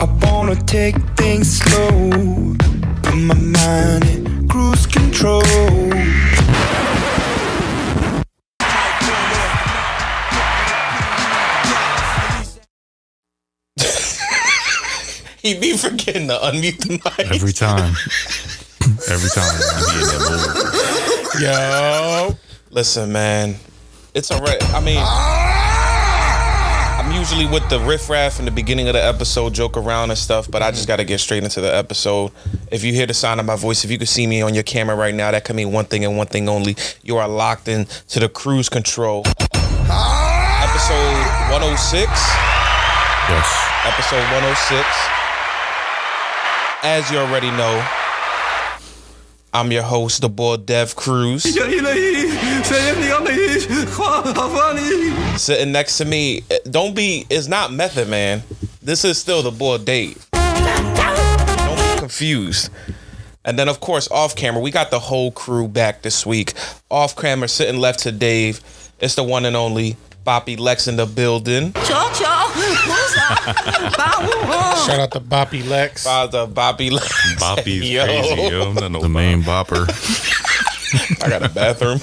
I wanna take things slow, put my mind in cruise control. He be forgetting to unmute the mic. Every time. Every time I be in that mood. Yo. Listen, man. It's all right. I mean, I'm usually with the riffraff in the beginning of the episode, joke around and stuff, but I just got to get straight into the episode. If you hear the sound of my voice, if you can see me on your camera right now, that can mean one thing and one thing only. You are locked in to the Cruise Control. Episode 106. Yes. Episode 106. As you already know, I'm your host, the boy Dev Cruz. Sitting next to me, it's not Method Man. This is still the boy Dave. Don't be confused. And then, of course, off camera, we got the whole crew back this week. Off camera, sitting left to Dave, it's the one and only Boppy Lex in the building. Shout out to Boppy Lex. Boppy Lex. Boppy's Yo. crazy, yo. The main bopper. I got a bathroom.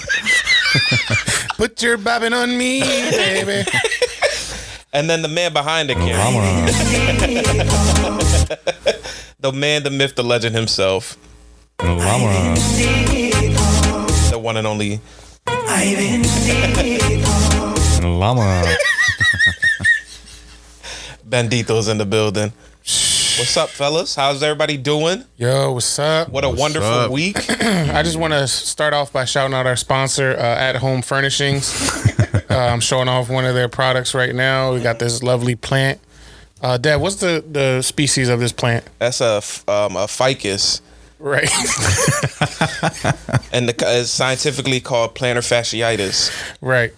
Put your bobbin on me, baby. And then the man behind the camera. The man, the myth, the legend himself. The one and only. Llama. Bandito's in the building. What's up, fellas? How's everybody doing? Yo, what's up? What a wonderful up? week. I just want to start off by shouting out our sponsor, At Home Furnishings. I'm showing off one of their products right now. We got this lovely plant. Dad, what's the species of this plant? That's a ficus. Right. And it's scientifically called plantar fasciitis. Right.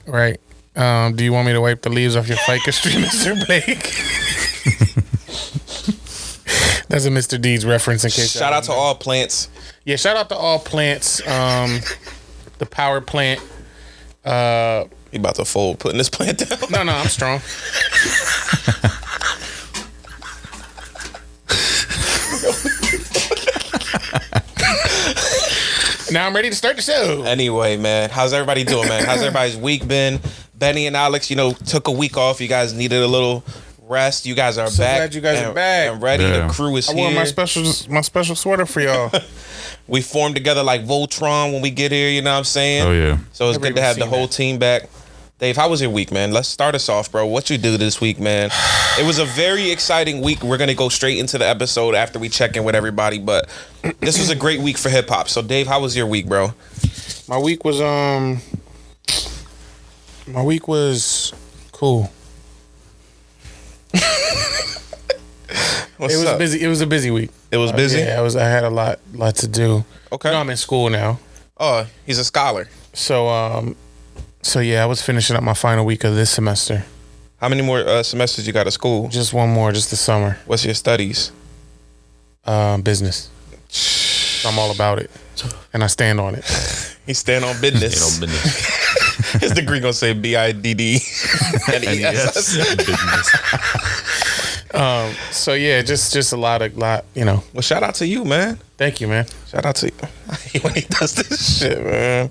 Do you want me to wipe the leaves off your ficus tree, Mr. Blake? That's a Mr. Deeds reference in case. Shout out to all plants. Yeah, shout out to all plants. The power plant. He about to fold, putting this plant down. No, I'm strong. Now I'm ready to start the show. Anyway, man, how's everybody doing, man? How's everybody's week been? Benny and Alex, took a week off. You guys needed a little rest. You guys are So back. glad you guys are back. And ready. Yeah. The crew is I here. wore my special sweater for y'all. We formed together like Voltron when we get here, you know what I'm saying? Oh, yeah. So it's good to have the seen whole that. team back. Dave, how was your week, man? Let's start us off, bro. What you do this week, man? It was a very exciting week. We're going to go straight into the episode after we check in with everybody, but this was a great week for hip hop. So, Dave, how was your week, bro? My week was cool. What's It was up? busy. It was a busy week. It was busy? Yeah, I had a lot to do. Okay. I'm in school now. Oh, he's a scholar. So yeah, I was finishing up my final week of this semester. How many more semesters you got at school? Just one more, just the summer. What's your studies? Business. So I'm all about it, and I stand on it. He stand on business. His degree gonna say BIDD and ESS. So yeah, just a lot. Well, shout out to you, man. Thank you, man. Shout out to you. I hate when he does this shit, man.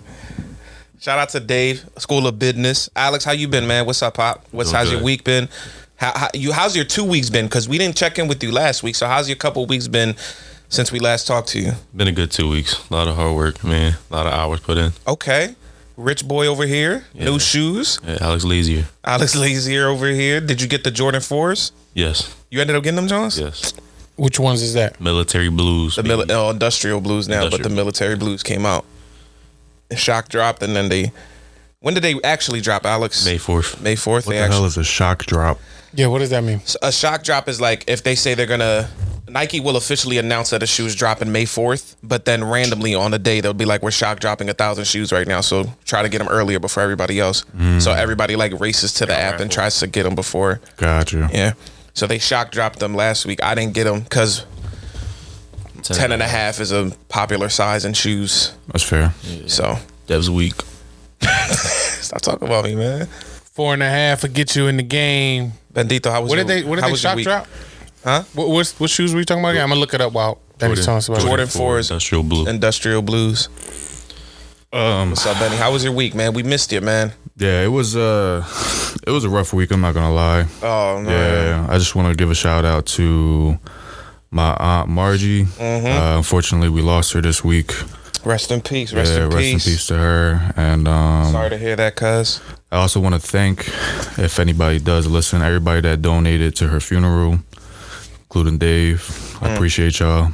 Shout out to Dave, School of Business. Alex, how you been, man? What's up, Pop? How's your week been? How's your 2 weeks been? Because we didn't check in with you last week. So how's your couple weeks been since we last talked to you? Been a good 2 weeks. A lot of hard work, man. A lot of hours put in. Okay. Rich boy over here. Yeah. New shoes. Yeah, Alex Lazier. Alex Lazier over here. Did you get the Jordan 4s? Yes. You ended up getting them, Jones? Yes. Which ones is that? Military blues. The baby. industrial blues now, but the Industrial. military blues came out. Shock dropped, and then when did they actually drop, Alex? May 4th. May 4th. What the hell is a shock drop? Yeah, what does that mean? A shock drop is like if they say they're gonna. Nike will officially announce that a shoe is dropping May 4th, but then randomly on the day they'll be like, "We're shock dropping 1,000 shoes right now, so try to get them earlier before everybody else." So everybody like races to the app and tries to get them before. Gotcha. Yeah. So they shock dropped them last week. I didn't get them because 10 and a half is a popular size in shoes. That's fair. So Dev's week. stop talking about me, man. 4.5 will get you in the game. Bendito, how was What your, did they how was your shock week? drop? Huh? What shoes were you talking about again? I'm gonna look it up while Benny's telling us about it. Jordan 4's Industrial Blue. Industrial Blues. What's up, Benny? How was your week, man? We missed you, man. Yeah, it was a rough week. I'm not gonna lie. Oh no. Yeah, I just want to give a shout out to my aunt Margie. Unfortunately, we lost her this week. Rest in peace. Rest Yeah, in rest peace. in peace to her. And Sorry to hear that, cuz. I also want to thank, if anybody does listen, everybody that donated to her funeral, including Dave. I appreciate y'all.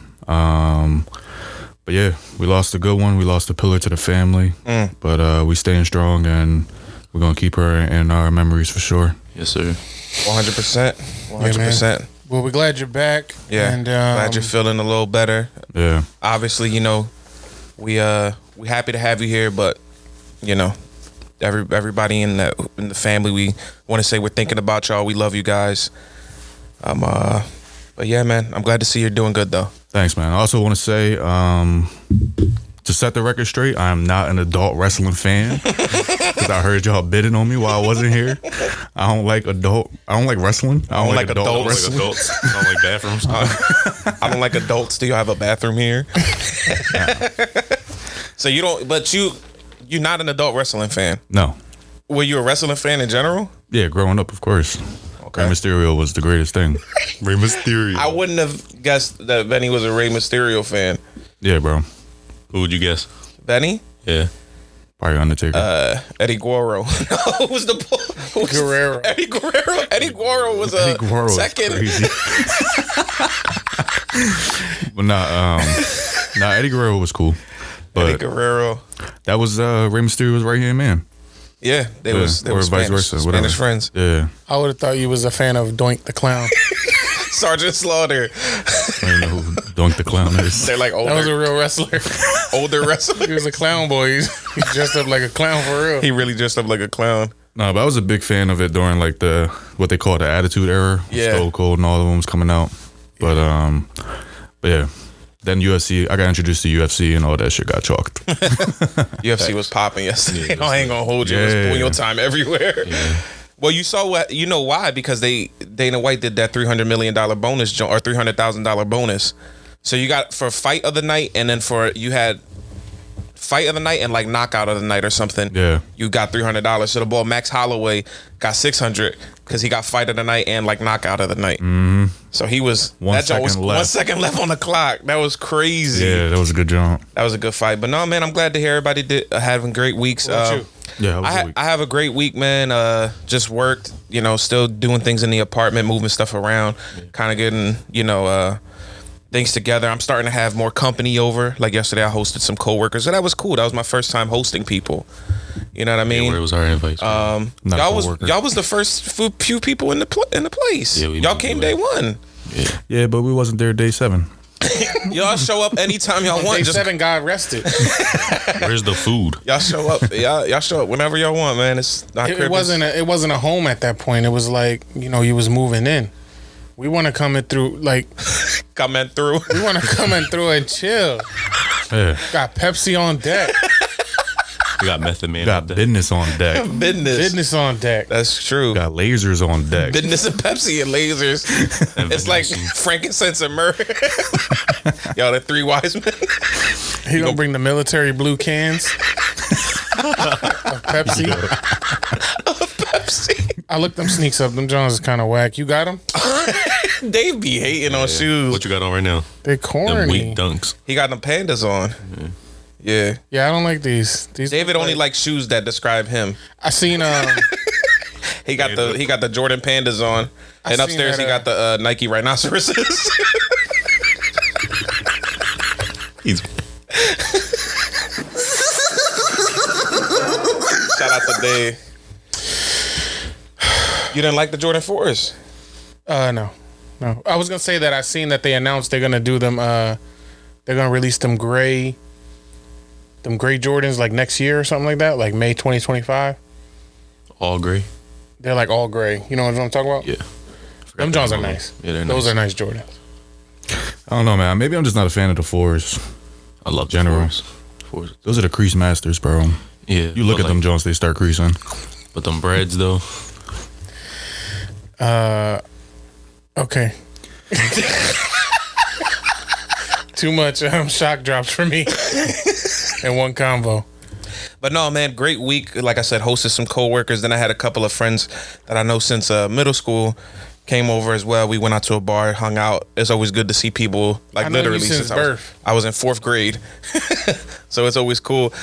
But yeah, we lost a good one. We lost a pillar to the family. But we staying strong, and we're gonna keep her in our memories for sure. Yes, sir. 100%. 100%. Well, we're glad you're back. Yeah. And Glad you're feeling a little better. Yeah. Obviously, you know, we happy to have you here, but you know, everybody in the family, we want to say we're thinking about y'all. We love you guys. But yeah, man, I'm glad to see you're doing good though. Thanks, man. I also want to say, to set the record straight, I am not an adult wrestling fan because I heard y'all bidding on me while I wasn't here. I don't like wrestling. I don't like adult wrestling. Adults. I don't like bathrooms. I don't like adults. Do you have a bathroom here? So you don't, but you're not an adult wrestling fan. No. Were you a wrestling fan in general? Yeah, growing up, of course. Okay. Rey Mysterio was the greatest thing. Rey Mysterio. I wouldn't have guessed that Benny was a Rey Mysterio fan. Yeah, bro. Who would you guess? Benny? Yeah. Probably Undertaker. Eddie Guerrero. Who was the Guerrero. Eddie Guerrero. Eddie Guerrero was Eddie Guerrero is second. crazy. But nah, Eddie Guerrero was cool. Eddie But Guerrero. that was Rey Mysterio's right hand man. Yeah, they Yeah, was or vice Spanish, versa, whatever. Spanish friends. Yeah. I would have thought you was a fan of Doink the Clown. Sergeant Slaughter. I don't know who Doink the Clown is. They're like That was a older, real wrestler. older wrestler. He was a clown boy. He dressed up like a clown for real. He really dressed up like a clown. No, but I was a big fan of it during like what they call the Attitude Era. Yeah. Stone Cold and all of them was coming out. But yeah. Then UFC, I got introduced to UFC and all that shit got chalked. UFC was popping yesterday. I ain't gonna hold you. It was Yeah. pulling your time everywhere. Well, you saw what, you know why? Because Dana White did that $300 million bonus or $300,000 bonus. So you got for fight of the night, and then you had fight of the night and like knockout of the night or something. Yeah. You got $300. So the boy Max Holloway got $600 because he got fight of the night and like knockout of the night. Mm-hmm. So he was 1 that joint was second left. 1 second left on the clock. That was crazy. Yeah, that was a good jump. That was a good fight. But no, man, I'm glad to hear everybody having great weeks. What about you? Yeah, that was a week. I have a great week, man. Just worked, still doing things in the apartment, moving stuff around, kind of getting, things together. I'm starting to have more company over. Like yesterday, I hosted some coworkers, and that was cool. That was my first time hosting people. You know what I mean? Where was our invite? Not coworkers. Y'all was the first few people in the place. Yeah, y'all came day one. Yeah, but we wasn't there day 7. Y'all show up anytime y'all want. Day Just 7 got arrested. Where's the food? y'all show up. Y'all show up whenever y'all want, man. It's not It wasn't a home at that point. It was like, you was moving in. We want to come in through, like, coming through. we want to come in through and chill. Yeah. Got Pepsi on deck. We got Method Man. Got business on deck. Business on deck. That's true. Got lasers on deck. Business and Pepsi and lasers. It's like frankincense and myrrh. Y'all the 3 wise men. He gonna bring the military blue cans of Pepsi. Pepsi. I looked them sneaks up. Them Jones is kind of whack. You got them? They be hating on shoes. What you got on right now? They Them corny. weak dunks. He got them pandas on. Yeah. Yeah, I don't like these. David only likes shoes that describe him. I seen He got the Jordan pandas on, and seen upstairs that, he got the Nike rhinoceroses. He's Shout out to Dave. You didn't like the Jordan 4s? no. I was gonna say that I seen that they announced they're gonna do them. They're gonna release them gray Jordans like next year or something like that, like May 2025. all gray. They're like all gray. You know what I'm talking about? Yeah. Them Johns are nice. Yeah, they're Those nice. are nice Jordans. I don't know, man. Maybe I'm just not a fan of the 4s. I love General. Fours. Those are the crease masters, bro. Yeah. You look but at them Jones, they start creasing. But them breads though. Okay. Too much shock drops for me in one combo. But no, man, great week. Like I said, hosted some coworkers. Then I had a couple of friends that I know since middle school came over as well. We went out to a bar, hung out. It's always good to see people, like I know literally you since birth. I was in 4th grade. So it's always cool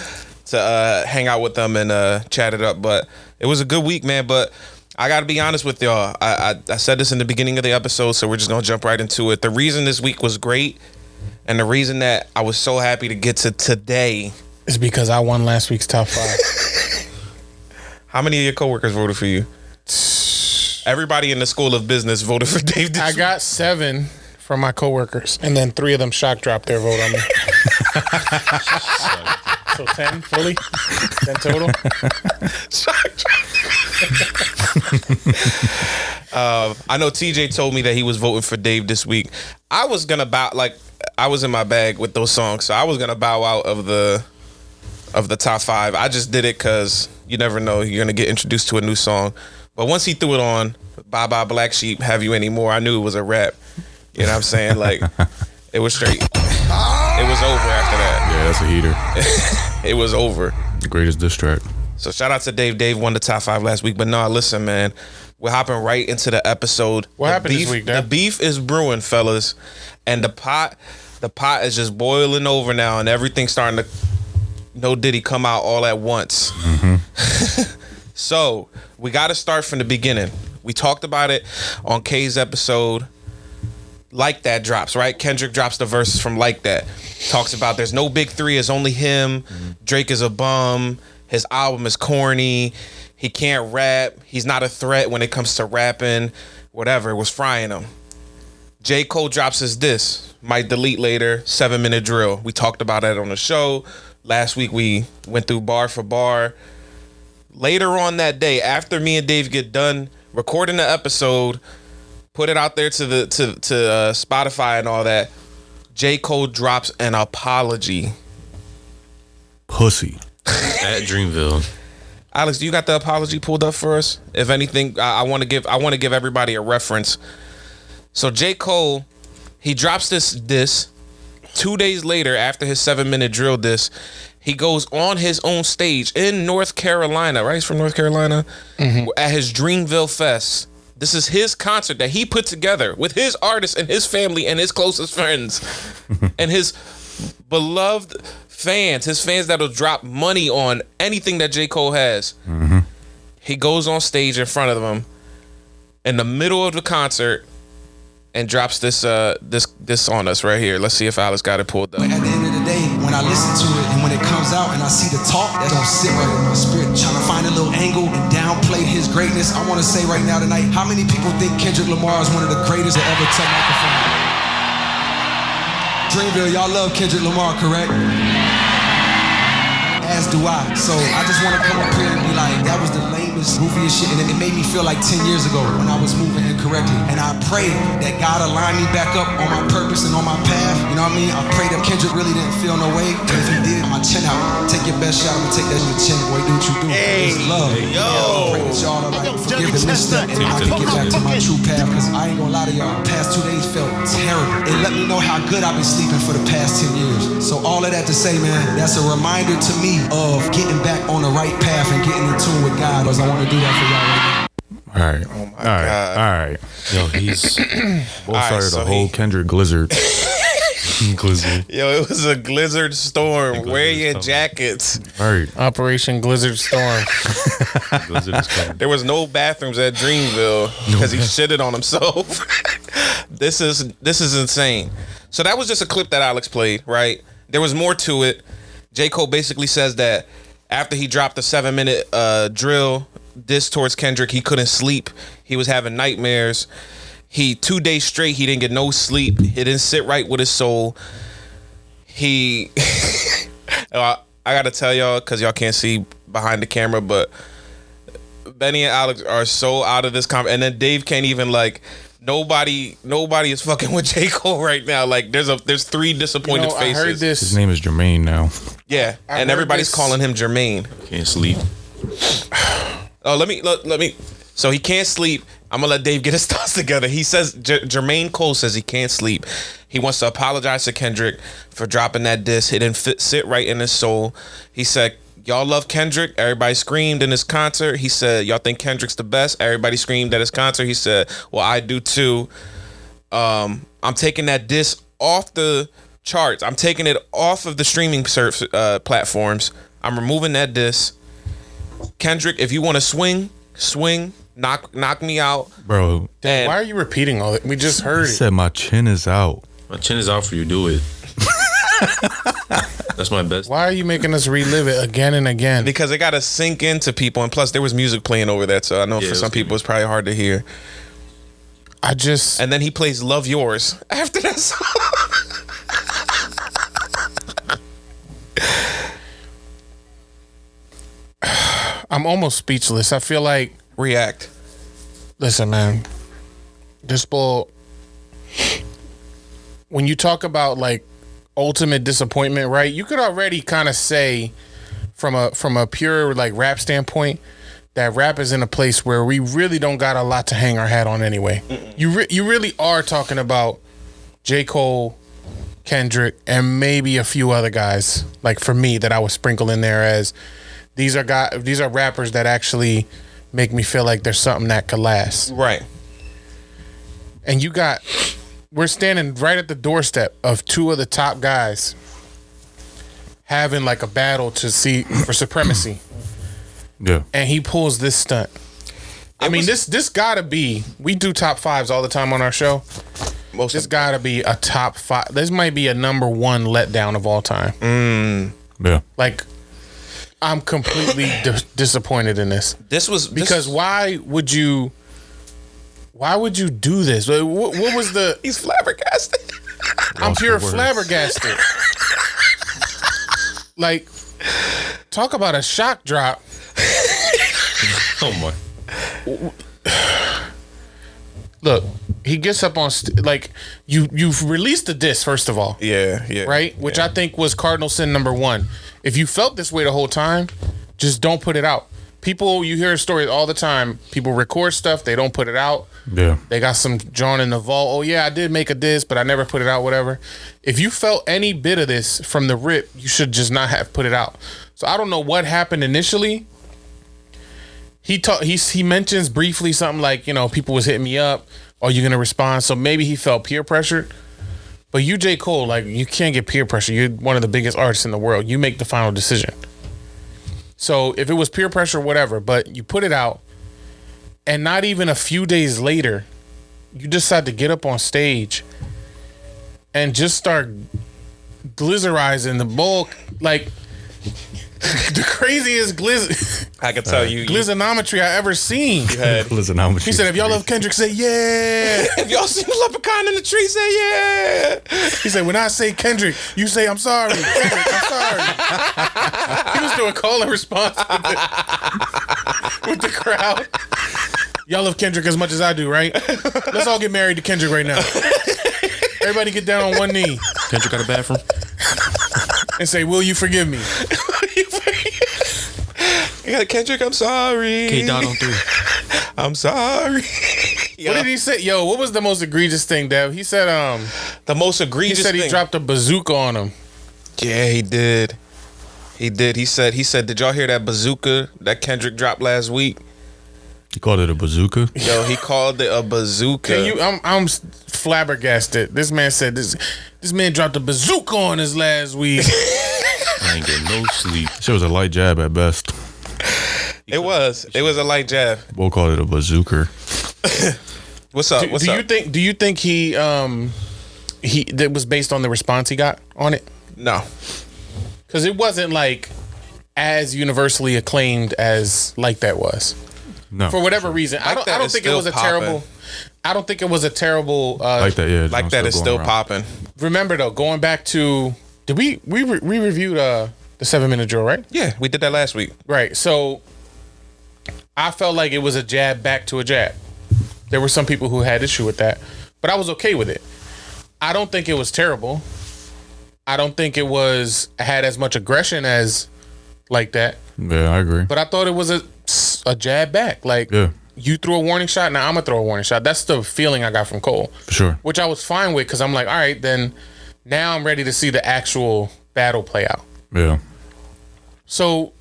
to hang out with them and chat it up. But it was a good week, man. But I got to be honest with y'all. I said this in the beginning of the episode, so we're just going to jump right into it. The reason this week was great and the reason that I was so happy to get to today, It's because I won last week's top 5. how many of your coworkers voted for you? Everybody in the School of Business voted for Dave. I got 7 from my coworkers, and then 3 of them shock dropped their vote on me. So 10 fully? 10 total? I know TJ told me that he was voting for Dave this week. I was gonna I was in my bag with those songs, so I was gonna bow out of the top 5. I just did it because you never know, you're gonna get introduced to a new song. But once he threw it on, Bye Bye Black Sheep, Have You Anymore, I knew it was a rap. You know what I'm saying? Like, it was straight. It was over after that. Yeah, that's a heater. It was over. The greatest diss track. So shout out to Dave. Dave won the top 5 last week. But no, listen, man, we're hopping right into the episode. What happened this week, The Dad? beef is brewing, fellas, and the pot is just boiling over now, and everything's starting to No Diddy come out all at once. So we got to start from the beginning. We talked about it on K's episode. Like That drops, right? Kendrick drops the verses from Like That. Talks about there's no big 3, it's only him. Drake is a bum. His album is corny. He can't rap. He's not a threat when it comes to rapping. Whatever, it was frying him. J. Cole drops his diss. Might delete later. 7-minute drill. We talked about that on the show. Last week we went through bar for bar. Later on that day, after me and Dave get done recording the episode, put it out there to Spotify and all that, J. Cole drops an apology. Pussy. At Dreamville. Alex, do you got the apology pulled up for us? If anything, I want to give everybody a reference. So J. Cole, he drops this diss. 2 days later, after his 7-minute drill diss, he goes on his own stage in North Carolina, right? He's from North Carolina. At his Dreamville Fest. This is his concert that he put together with his artists and his family and his closest friends and his beloved fans, his fans that'll drop money on anything that J. Cole has. He goes on stage in front of them in the middle of the concert and drops this on us right here. Let's see if Alex got it pulled up. At the end of the day, when I listen to it and when it comes out and I see the talk, that don't sit right in my spirit. Trying to find a little angle and downplay his greatness. I want to say right now tonight, how many people think Kendrick Lamar is one of the greatest to ever touch microphone? Dreamville, y'all love Kendrick Lamar, correct? As do I. So I just want to come up here and be like, that was the lamest, goofiest shit. And it made me feel like 10 years ago when I was moving incorrectly. And I pray that God align me back up on my purpose and on my path. You know what I mean? I pray that Kendrick really didn't feel no way. And if he did, my chin out. Take your best shot. I'm going to take that in your chin, boy. Do what you do. It's love. I pray that y'all are like, forgive the misstep and I can get back to my true path. Because I ain't going to lie to y'all. The past 2 days felt terrible. It let me know how good I've been sleeping for the past 10 years. So all of that to say, man, that's a reminder to me of getting back on the right path and getting in tune with God, because I want to do that for y'all right now. All right. Oh my all right. God. All right. Yo, he's Both right, started so a whole he- Kendrick Glizzard. Glizzy. Yo, it was a blizzard storm. Blizzard Wear is your coming. jackets. Right. Operation Blizzard Storm. Blizzard is coming. There was no bathrooms at Dreamville because he shitted on himself. This is insane. So that was just a clip that Alex played, right? There was more to it. J. Cole basically says that after he dropped the 7-minute drill diss towards Kendrick, he couldn't sleep. He was having nightmares. 2 days straight, he didn't get no sleep. He didn't sit right with his soul. I gotta tell y'all, because y'all can't see behind the camera, but Benny and Alex are so out of this and then Dave can't even, like, nobody is fucking with J. Cole right now. Like, there's 3 disappointed I faces. heard His this. name is Jermaine now. Yeah, I and heard everybody's this- calling him Jermaine. Can't sleep. Oh, let me. So he can't sleep, I'm gonna let Dave get his thoughts together. He says Jermaine Cole says he can't sleep. He wants to apologize to Kendrick for dropping that diss. It didn't sit right in his soul. He said, y'all love Kendrick. Everybody screamed in his concert. He said, y'all think Kendrick's the best. Everybody screamed at his concert. He said, well, I do too. I'm taking that diss off the charts. I'm taking it off of the streaming platforms. I'm removing that diss. Kendrick, if you want to swing, knock me out, Bro, and Why are you repeating all that? We just heard he it. said my chin is out. My chin is out for you. Do it. That's my best. Why are you making us relive it again and again? because it got to sink into people, and plus there was music playing over that, so I know Yeah, for it some was people it's probably hard to hear. And then he plays "Love Yours" after that song. I'm almost speechless. I feel like, React. listen, man, this bull. When you talk about like ultimate disappointment, right? You could already kind of say, from a pure like rap standpoint, that rap is in a place where we really don't got a lot to hang our hat on anyway. You really are talking about J. Cole, Kendrick, and maybe a few other guys. Like for me, that I would sprinkle in there as these are rappers that actually make me feel like there's something that could last. Right. And we're standing right at the doorstep of two of the top guys having like a battle to see for supremacy. Yeah. And he pulls this stunt. This gotta be, we do top fives all the time on our show. This gotta be a top five. This might be a number one letdown of all time. Yeah. Like, I'm completely disappointed in this. Because why would you do this? What was the? He's flabbergasted. I'm Lost pure for words. flabbergasted. Like, talk about a shock drop. Oh my. Look, he gets up on like you've released the disc first of all, Yeah. right? Which I think was cardinal sin number one. If you felt this way the whole time, just don't put it out. People, you hear stories all the time. People record stuff, they don't put it out. Yeah. They got some drawn in the vault. Oh yeah, I did make a disc, but I never put it out. Whatever. If you felt any bit of this from the rip, you should just not have put it out. So I don't know what happened initially. He mentions briefly something like, people was hitting me up. Are you gonna respond? So maybe he felt peer pressured. But you, J. Cole, like, you can't get peer pressure. You're one of the biggest artists in the world. You make the final decision. So if it was peer pressure, whatever, but you put it out, and not even a few days later, you decide to get up on stage and just start glycerizing the bulk, like the craziest I can tell you. glycinometry I ever seen. Listen, how much He said, if y'all love Kendrick, say yeah. If y'all seen the leprechaun in the tree, say yeah. He said, when I say Kendrick, you say I'm sorry. Kendrick, I'm sorry. He was doing call and response with the crowd. Y'all love Kendrick as much as I do, right? Let's all get married to Kendrick right now. Everybody get down on one knee Kendrick got a bathroom. and say, will you forgive me? Yeah, Kendrick, I'm sorry. K Dot on 3. I'm sorry. What did he say? Yo, what was the most egregious thing, Dev? He said, The most he egregious said he thing. dropped a bazooka on him. Yeah, he did. He did. He said, did y'all hear that bazooka that Kendrick dropped last week? You called it a bazooka? Yo, he called it a bazooka. Can you? I'm flabbergasted. This man said this man dropped a bazooka on us last week. I ain't getting no sleep. Shit was a light jab at best. It was a light jab. We'll call it a bazooka. What's up? Do you think he that was based on the response he got on it? No. Because it wasn't like as universally acclaimed as Like That was. No. For whatever reason, I Like don't That is think it still was a popping. terrible. I don't think it was a terrible. Like that, yeah. Like that is still popping. Remember though, going back to did we reviewed the 7-minute drill, right? Yeah, we did that last week. Right. So I felt like it was a jab back to a jab. There were some people who had issue with that, but I was okay with it. I don't think it was terrible. I don't think it had as much aggression as Like That. Yeah, I agree. But I thought it was a jab back. Like, Yeah. you threw a warning shot, now I'm gonna throw a warning shot. That's the feeling I got from Cole. For sure. Which I was fine with, because I'm like, all right, then now I'm ready to see the actual battle play out. Yeah. So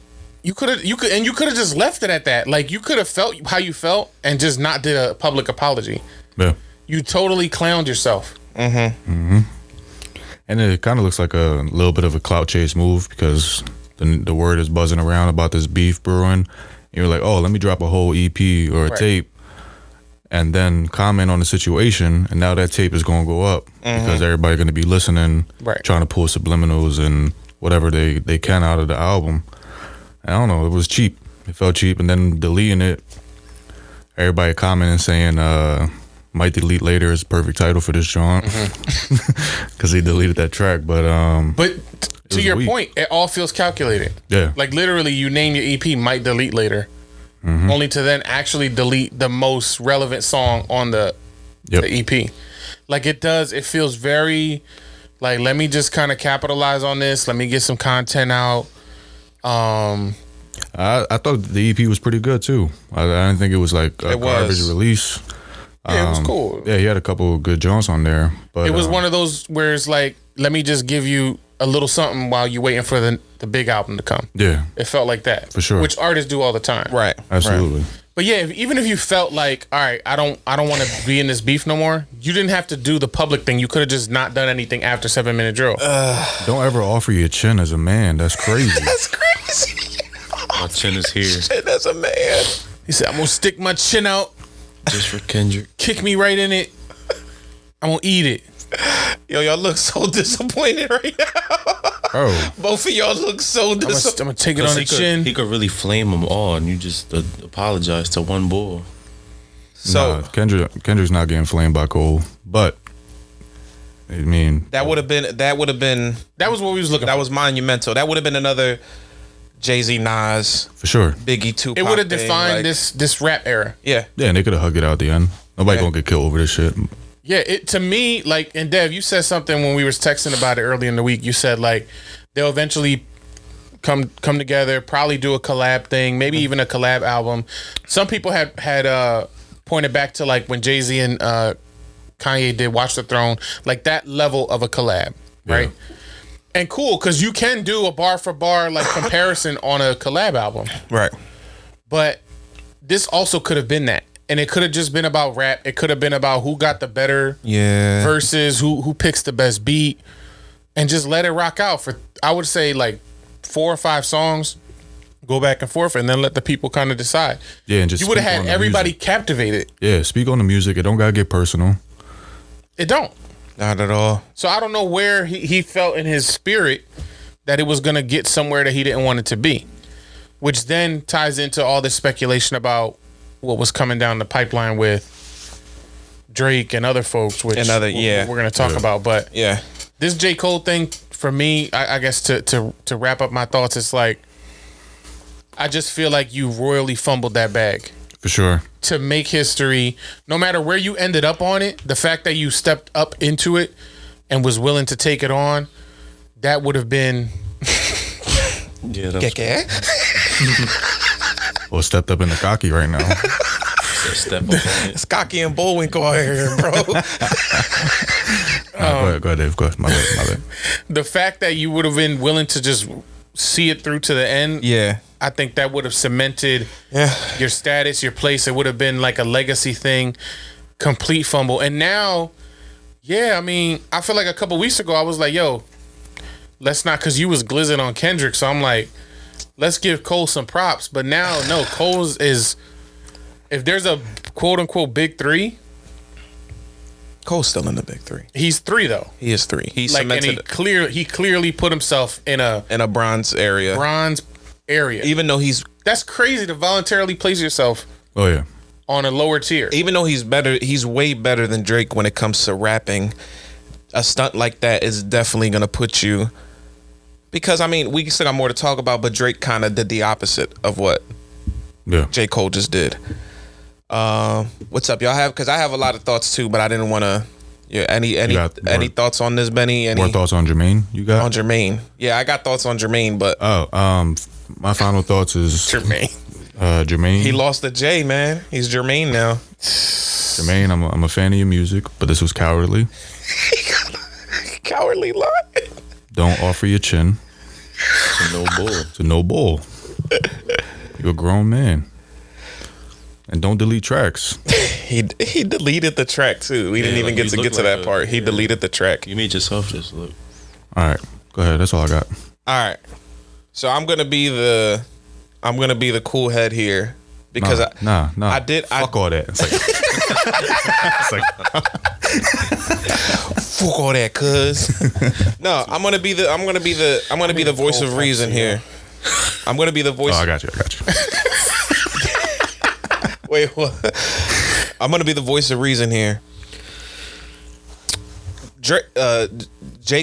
you could have just left it at that. Like, you could have felt how you felt and just not did a public apology. Yeah. You totally clowned yourself. And it kind of looks like a little bit of a clout chase move, because the word is buzzing around about this beef brewing. And you're like, oh, let me drop a whole EP or a Right. tape, and then comment on the situation, and now that tape is going to go up because everybody's going to be listening, Right. trying to pull subliminals and whatever they can out of the album. And I don't know, it was cheap. It felt cheap, and then deleting it, everybody commenting saying, might delete later is a perfect title for this joint, because he deleted that track. But But to was your weak. point, it all feels calculated. Yeah. Like, literally, you name your EP, might delete later, only to then actually delete the most relevant song on the Yep. EP. Like, it feels very, like, let me just kind of capitalize on this. Let me get some content out. I thought the EP was pretty good too. I didn't think it was like a It was. garbage release. Yeah, it was cool. Yeah, he had a couple of good joints on there, but It was one of those where it's like, let me just give you a little something while you're waiting for the big album to come. Yeah, It felt like that. For sure. Which artists do all the time. Right. absolutely. But yeah, even if you felt like, all right, I don't want to be in this beef no more, you didn't have to do the public thing. You could have just not done anything after 7 Minute Drill. Don't ever offer your chin as a man. That's crazy. That's crazy. My chin is here Shit, that's a man. He said, I'm gonna stick my chin out, just for Kendrick. kick me right in it. I'm gonna eat it. Yo, y'all look so disappointed right now. Oh, Both of y'all look so I'm disappointed. gonna take it on the chin. He could really flame them all, and you just apologize to one bull. So Kendrick's not getting flamed by Cole, but I mean, that would have been That was what we was looking that for. was monumental. That would have been another Jay-Z, Nas, for sure. Biggie, Tupac. It would have thing, defined like- this rap era. Yeah. Yeah, and they could have hugged it out at the end. Nobody Yeah. gonna get killed over this shit. Yeah, it to me, like, and Dev, you said something when we was texting about it early in the week. You said, like, they'll eventually come together, probably do a collab thing, maybe even a collab album. Some people had pointed back to, like, when Jay-Z and Kanye did Watch the Throne, like that level of a collab, right? And cool, because you can do a bar for bar like comparison on a collab album. Right. But this also could have been that. And it could have just been about rap. It could have been about who got the better Yeah. versus who picks the best beat, and just let it rock out for, I would say, like 4 or 5 songs, go back and forth, and then let the people kind of decide. Yeah, and just You would have speak had on the everybody music. captivated. Yeah, speak on the music. It don't gotta get personal. It don't. Not at all. So I don't know where he felt in his spirit that it was going to get somewhere that he didn't want it to be, which then ties into all this speculation about what was coming down the pipeline with Drake and other folks, which And other- yeah. we're going to talk about. But Yeah. this J. Cole thing, for me, I guess to wrap up my thoughts, it's like, I just feel like you royally fumbled that bag. For sure. To make history, no matter where you ended up on it, the fact that you stepped up into it and was willing to take it on, that would have been, Yeah, that's Well, stepped up in the cocky right now. a step up on it. It's Cocky and Bullwinkle out here, bro. Go ahead, Dave. Go ahead. My bad. the fact that you would have been willing to just see it through to the end. Yeah. I think that would have cemented Yeah. your status, your place. It would have been like a legacy thing, complete fumble. And now, yeah, I mean, I feel like a couple weeks ago I was like, yo, let's not, because you was glizzing on Kendrick. So I'm like, let's give Cole some props. But now, no, Cole's is, if there's a quote unquote big 3, Cole's still in the big 3. he's 3 though. He is 3. He Like, and cemented he clearly put himself in a in a bronze area. bronze area. Even though he's That's crazy to voluntarily place yourself Oh yeah. on a lower tier. he's way better than Drake when it comes to rapping. A stunt like that is definitely gonna put you, because I mean, we still got more to talk about, but Drake kind of did the opposite of what Yeah. J. Cole just did. What's up, y'all? Because I have a lot of thoughts too, but I didn't want to. Yeah, any got more- any thoughts on this, Benny? Any More thoughts on Jermaine? You got? on Jermaine? Yeah, I got thoughts on Jermaine, but My final thoughts is Jermaine. Jermaine. He lost the J, man. He's Jermaine now. Jermaine, I'm a fan of your music, but this was cowardly. Cowardly lie. Don't offer your chin No bull. to no bull. You're a grown man. And don't delete tracks. He deleted the track too. We didn't Yeah, even like, get you to look get to like that a- part. He yeah. deleted the track. You made yourself just look. All right, go ahead. That's all I got. All right. So I'm gonna be the cool head here because Nah. I did- Fuck all that. It's like, fuck all that, cuz. No, I'm gonna be the voice of reason here. I'm gonna be the voice. oh, I got you. Wait, what? I'm gonna be the voice of reason here. J.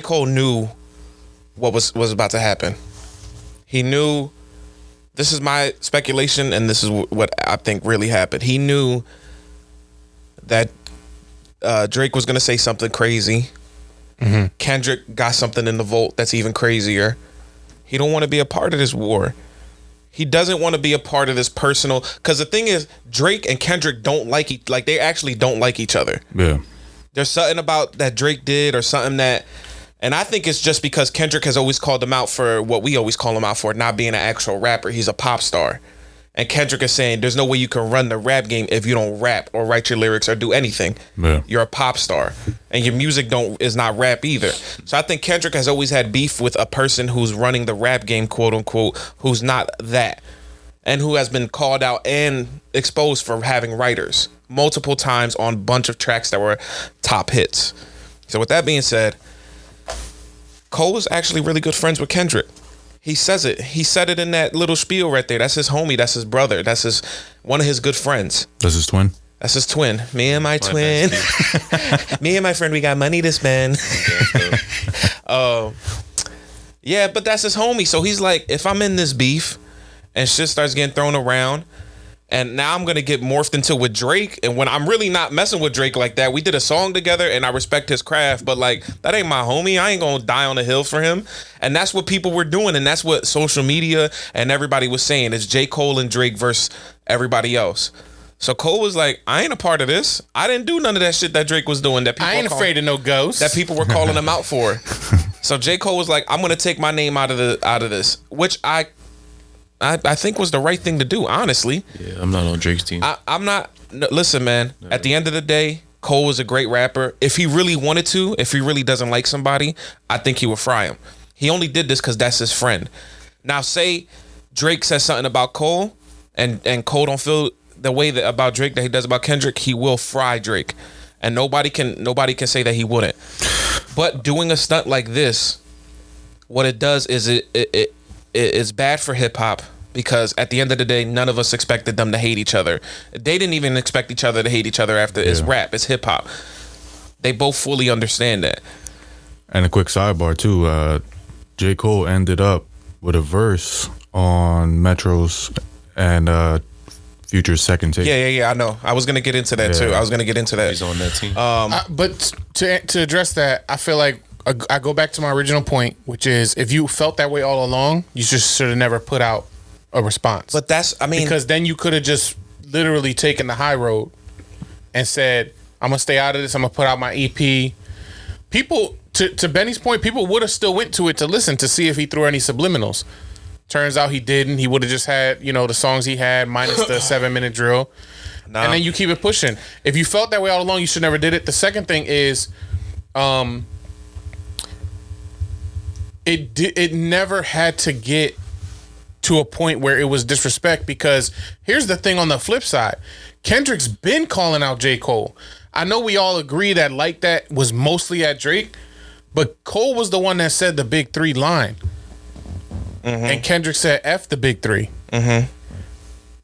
Cole knew what was about to happen. He knew. This is my speculation, and this is what I think really happened. He knew that Drake was gonna say something crazy. Kendrick got something in the vault that's even crazier. He don't want to be a part of this war. He doesn't want to be a part of this personal. Because the thing is, Drake and Kendrick don't they actually don't like each other. Yeah. There's something about that Drake did or something that, and I think it's just because Kendrick has always called him out for what we always call him out for, not being an actual rapper. He's a pop star. And Kendrick is saying there's no way you can run the rap game if you don't rap or write your lyrics or do anything. Yeah. You're a pop star, and your music is not rap either. So I think Kendrick has always had beef with a person who's running the rap game, quote unquote, who's not that, and who has been called out and exposed for having writers multiple times on a bunch of tracks that were top hits. So with that being said, Cole is actually really good friends with Kendrick. He says it. He said it in that little spiel right there. That's his homie. That's his brother. That's one of his good friends. That's his twin. That's his twin. Me and my twin. Me and my friend, we got money to spend. Yeah, but that's his homie. So he's like, if I'm in this beef and shit starts getting thrown around, and now I'm gonna get morphed into with Drake, and when I'm really not messing with Drake like that, we did a song together and I respect his craft, but like that ain't my homie. I ain't gonna die on the hill for him. And that's what people were doing, and that's what social media and everybody was saying. It's J. Cole and Drake versus everybody else. So Cole was like, I ain't a part of this. I didn't do none of that shit that Drake was doing. That people I ain't afraid of no ghosts. that people were calling him out for. So J. Cole was like, I'm gonna take my name out of this, which I think was the right thing to do, honestly. Yeah, I'm not on Drake's team. I'm not. No, listen, man. At the end of the day, Cole was a great rapper. If he really wanted to, if he really doesn't like somebody, I think he would fry him. He only did this because that's his friend. Now, say Drake says something about Cole, and Cole don't feel the way that about Drake that he does about Kendrick, he will fry Drake, and nobody can say that he wouldn't. But doing a stunt like this, what it does is it's bad for hip hop. Because at the end of the day, none of us expected them to hate each other. They didn't even expect each other to hate each other after it's rap, it's hip hop. They both fully understand that. And a quick sidebar too. J. Cole ended up with a verse on Metro's and Future's second tape. Yeah. I know. I was gonna get into that too. I was gonna get into that. He's on that team. But to address that, I feel like I go back to my original point, which is if you felt that way all along, you just should have never put out a response. But because then you could have just literally taken the high road and said, I'm gonna stay out of this. I'm gonna put out my EP. People, to Benny's point, people would have still went to it to listen to see if he threw any subliminals. Turns out he didn't. He would have just had, the songs he had minus the 7-minute drill. And then you keep it pushing. If you felt that way all along, you should never did it. The second thing is, it never had to get to a point where it was disrespect, because here's the thing on the flip side. Kendrick's been calling out J. Cole. I know we all agree that Like That was mostly at Drake, but Cole was the one that said the big three line. And Kendrick said F the big three.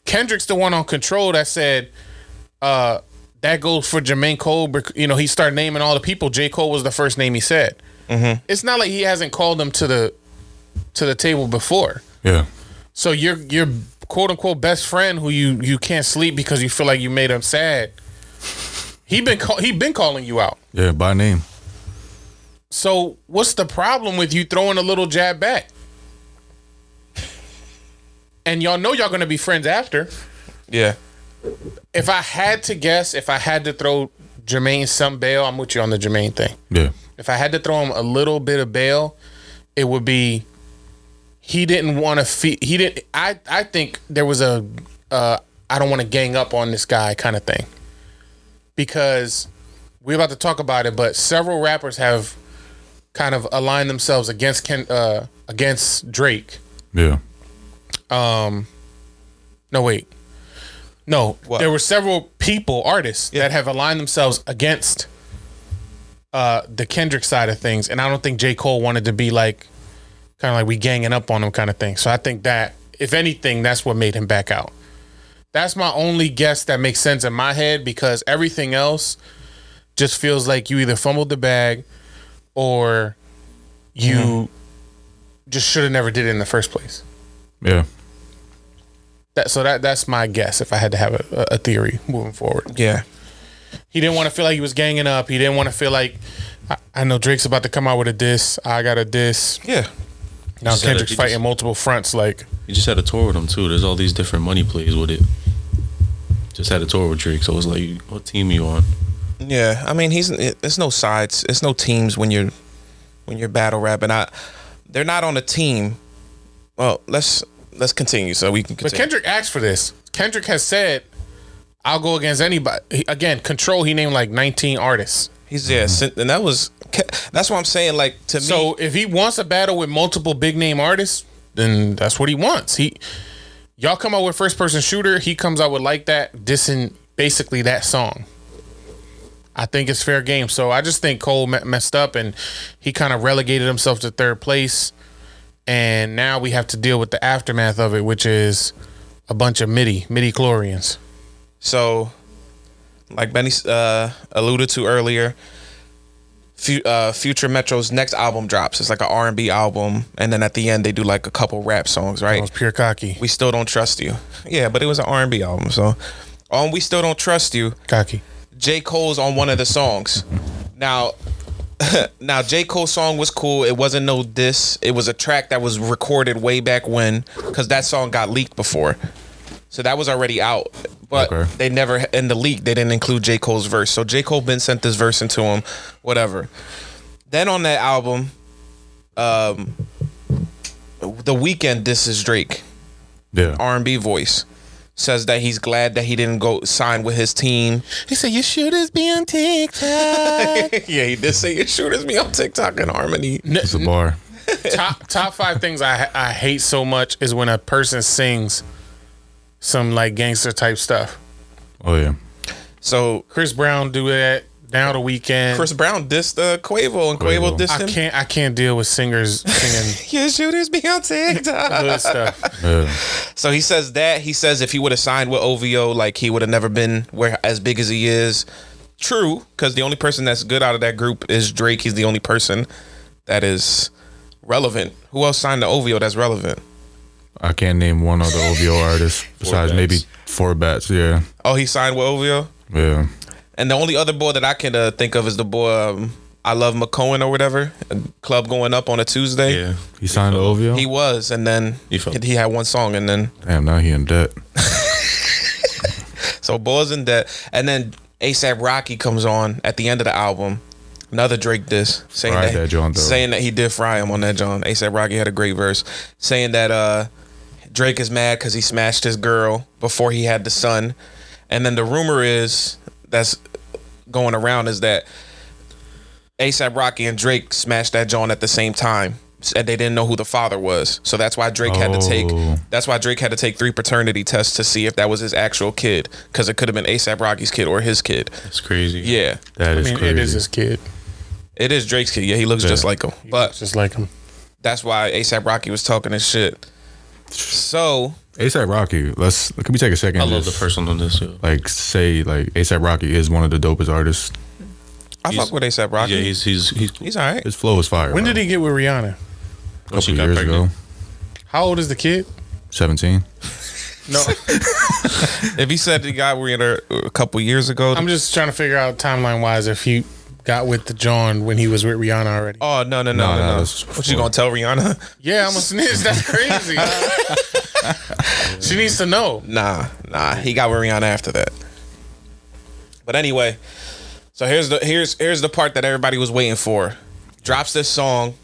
Kendrick's the one on Control that said that goes for Jermaine Cole. He started naming all the people. J. Cole was the first name he said. It's not like he hasn't called them to the table before. Yeah. So your quote unquote best friend who you can't sleep because you feel like you made him sad, he been calling you out. Yeah, by name. So what's the problem with you throwing a little jab back? and y'all know y'all gonna be friends after. Yeah. If I had to guess, if I had to throw Jermaine some bail, I'm with you on the Jermaine thing. Yeah. If I had to throw him a little bit of bail, it would be he didn't want to he didn't. I think there was a I don't want to gang up on this guy kind of thing, because we're about to talk about it, but several rappers have kind of aligned themselves against Drake. Yeah. No, wait. No, What? there were several artists that have aligned themselves against the Kendrick side of things, and I don't think J. Cole wanted to be like kind of like we ganging up on him kind of thing. So I think that, if anything, that's what made him back out. That's my only guess that makes sense in my head, because everything else just feels like you either fumbled the bag or you just should have never did it in the first place. Yeah. That's my guess if I had to have a theory moving forward. Yeah. He didn't want to feel like he was ganging up. He didn't want to feel like, I know Drake's about to come out with a diss. I got a diss. Yeah. Now Just Kendrick's he fighting just- multiple fronts. Like, He just had a tour with him too. There's all these different money plays with it. Just had a tour with Drake, so it's like, what team are you on? Yeah. I mean, it's no sides. It's no teams when you're battle rapping. They're not on a team. Well, let's continue so we can but continue. Kendrick asked for this. Kendrick has said, "I'll go against anybody." Again, Control. He named like 19 artists. He's and that's what I'm saying. Like, to me, So if he wants a battle with multiple big name artists, then that's what he wants. Y'all come out with First Person Shooter. He comes out with Like That, dissing basically that song. I think it's fair game. So I just think Cole messed up, and he kind of relegated himself to third place. And now we have to deal with the aftermath of it, which is a bunch of midi-chlorians. So, like Benny alluded to earlier, Future Metro's next album drops. It's like an R&B album, and then at the end they do like a couple rap songs, That right? was pure cocky. We Still Don't Trust You. Yeah, but it was an R&B album. So on We Still Don't Trust You, Cocky. J. Cole's on one of the songs. Now J. Cole's song was cool. It wasn't no diss. It was a track that was recorded way back when, because that song got leaked before. So that was already out. But Okay. they never, in the leak, they didn't include J. Cole's verse. So J. Cole been sent this verse into him, whatever. Then on that album, The Weeknd disses Drake, Yeah. R&B voice. Says that he's glad that he didn't go sign with his team. He said, "You shooters be on TikTok." Yeah, he did say your shooters be on TikTok and Harmony. It's a bar. top 5 things I hate so much is when a person sings some like gangster type stuff. Oh yeah. So Chris Brown do that. Now The Weeknd. Chris Brown dissed Quavo, and Quavo Quavo. dissed him. I can't deal with singers singing Your shooters be on TikTok. good stuff. Yeah. So he says that. He says if he would have signed with OVO, like, he would have never been as big as he is. True, because the only person that's good out of that group is Drake. He's the only person that is relevant. Who else signed to OVO that's relevant? I can't name one other OVO artist besides maybe Four Bats. Yeah. Oh, he signed with OVO? Yeah. And the only other boy that I can think of is the boy I Love McCohen or whatever, a club going up on a Tuesday. Yeah. He signed to OVO. He was, and then He felt- he had one song, and then Damn, now he in debt. so boys in debt. And then ASAP Rocky comes on at the end of the album. Another Drake diss, saying Fried that joint, though. saying that he did fry him on that John. ASAP Rocky had a great verse saying that Drake is mad because he smashed his girl before he had the son. And then the rumor is that's going around is that ASAP Rocky and Drake smashed that John at the same time, and they didn't know who the father was. So that's why Drake had to take. Oh. That's why Drake had to take 3 paternity tests to see if that was his actual kid, because it could have been ASAP Rocky's kid or his kid. It's crazy. Yeah, That I is mean, crazy. it is his kid. it is Drake's kid. Yeah, he looks just like him. But Just like him. that's why ASAP Rocky was talking his shit. So ASAP Rocky. Can we take a second? I and love the just, person on this. Yeah. Like say like ASAP Rocky is one of the dopest artists. I fuck with ASAP Rocky. Yeah, he's He's all right. His flow is fire. When bro. did he get with Rihanna? A couple she got years pregnant. ago. How old is the kid? 17. No, If he said he got with her a couple years ago, I'm just trying to figure out timeline wise if he got with the John when he was with Rihanna already. oh no. that's What you gonna tell Rihanna? Yeah, I'm a snitch. That's crazy. She needs to know. Nah. He got with Rihanna after that. But anyway, so here's the part that everybody was waiting for. Drops this song.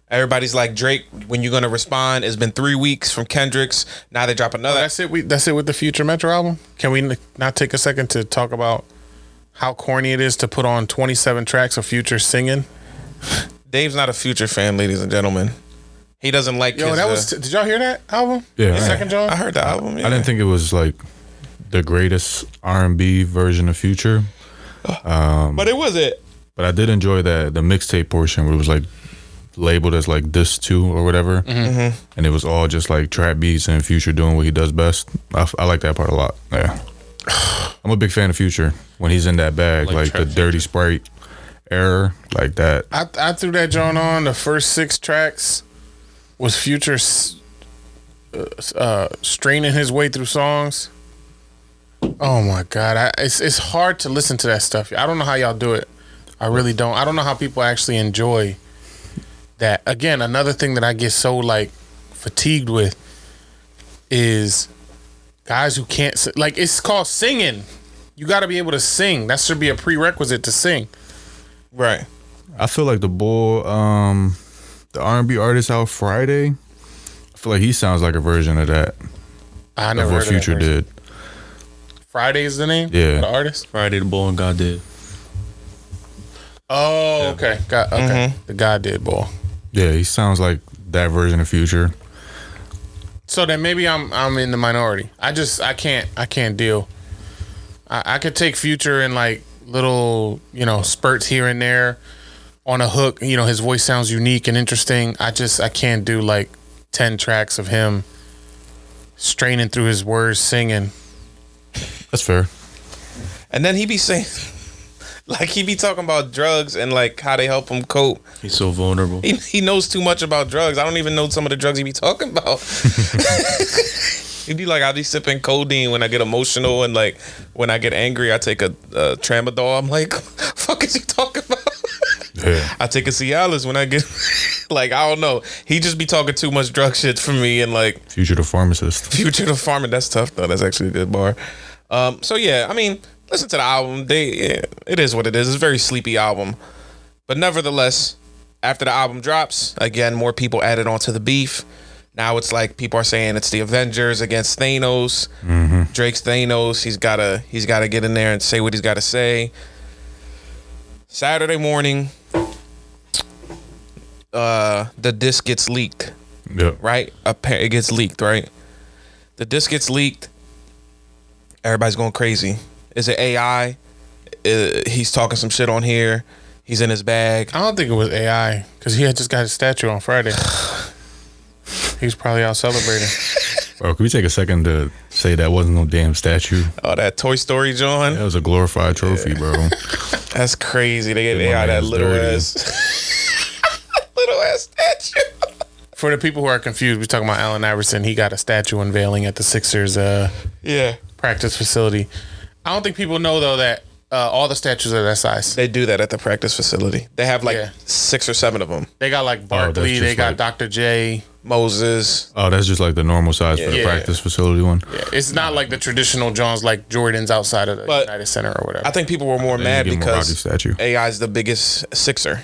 Everybody's like, Drake, when you gonna respond? It's been 3 weeks from Kendrick's. Now they drop another. That's it. That's it with the Future Metro album. Can we not take a second to talk about how corny it is to put on 27 tracks of Future singing? Dave's not a Future fan, ladies and gentlemen. He doesn't like. Yo, his, that was. Did y'all hear that album? Yeah, The second John. I heard the album. Yeah. I didn't think it was like the greatest R&B version of Future, but it was it. but I did enjoy that the mixtape portion where it was like labeled as like this too or whatever, and it was all just like trap beats and Future doing what he does best. I like that part a lot. Yeah, I'm a big fan of Future when he's in that bag, like the Dirty Sprite era, like that. I threw that John on. The first 6 tracks was Future straining his way through songs. Oh my God, it's hard to listen to that stuff. I don't know how y'all do it. I really don't. I don't know how people actually enjoy that. Again, another thing that I get so like fatigued with is guys who can't like. It's called singing. You got to be able to sing. That should be a prerequisite to sing. Right. I feel like the boy, the R&B artist out Friday, I feel like he sounds like a version of that. I never of what heard of that Future version. did. Friday is the name. Yeah. The artist. Friday the Bull and God did. Oh, okay. Okay. The God did ball. Yeah, he sounds like that version of Future. So then maybe I'm in the minority. I can't deal. I could take Future in like little, spurts here and there on a hook. His voice sounds unique and interesting. I can't do like 10 tracks of him straining through his words singing. That's fair. And then he be saying, like, he be talking about drugs and like how they help him cope. He's so vulnerable. He knows too much about drugs. I don't even know some of the drugs he be talking about. He'd be like, I be sipping codeine when I get emotional, and like when I get angry, I take a tramadol. I'm like, fuck is he talking about? Yeah. I take a Cialis when I get like, I don't know. He just be talking too much drug shit for me, and like Future the pharmacist. Future the farmer. That's tough though. That's actually a good bar. So yeah, I mean, listen to the album. It is what it is. It's a very sleepy album, but nevertheless, after the album drops, again, more people added onto the beef. Now it's like people are saying it's the Avengers against Thanos. Drake's Thanos. He's gotta get in there and say what he's got to say. Saturday morning, the disc gets leaked. Yeah. Right? It gets leaked. Right? The disc gets leaked. Everybody's going crazy. Is it AI? He's talking some shit on here. He's in his bag. I don't think it was AI because he had just got his statue on Friday. He was probably out celebrating. Bro, can we take a second to say that wasn't no damn statue? Oh, that Toy Story, John. That was a glorified trophy, bro. That's crazy. They gave Get my AI that man's little dirty. ass statue. For the people who are confused, we're talking about Allen Iverson. He got a statue unveiling at the Sixers Yeah. practice facility. I don't think people know though that all the statues are that size. They do that at the practice facility. They have like Yeah. 6 or 7 of them. They got like Barkley, just they got like- Dr. J. Moses. Oh, that's just like the normal size for the Yeah. practice facility one. Yeah, it's not like the traditional Johns like Jordan's outside of the But United Center or whatever. I think people were more They mad give him a Rocky because statue. AI is the biggest Sixer.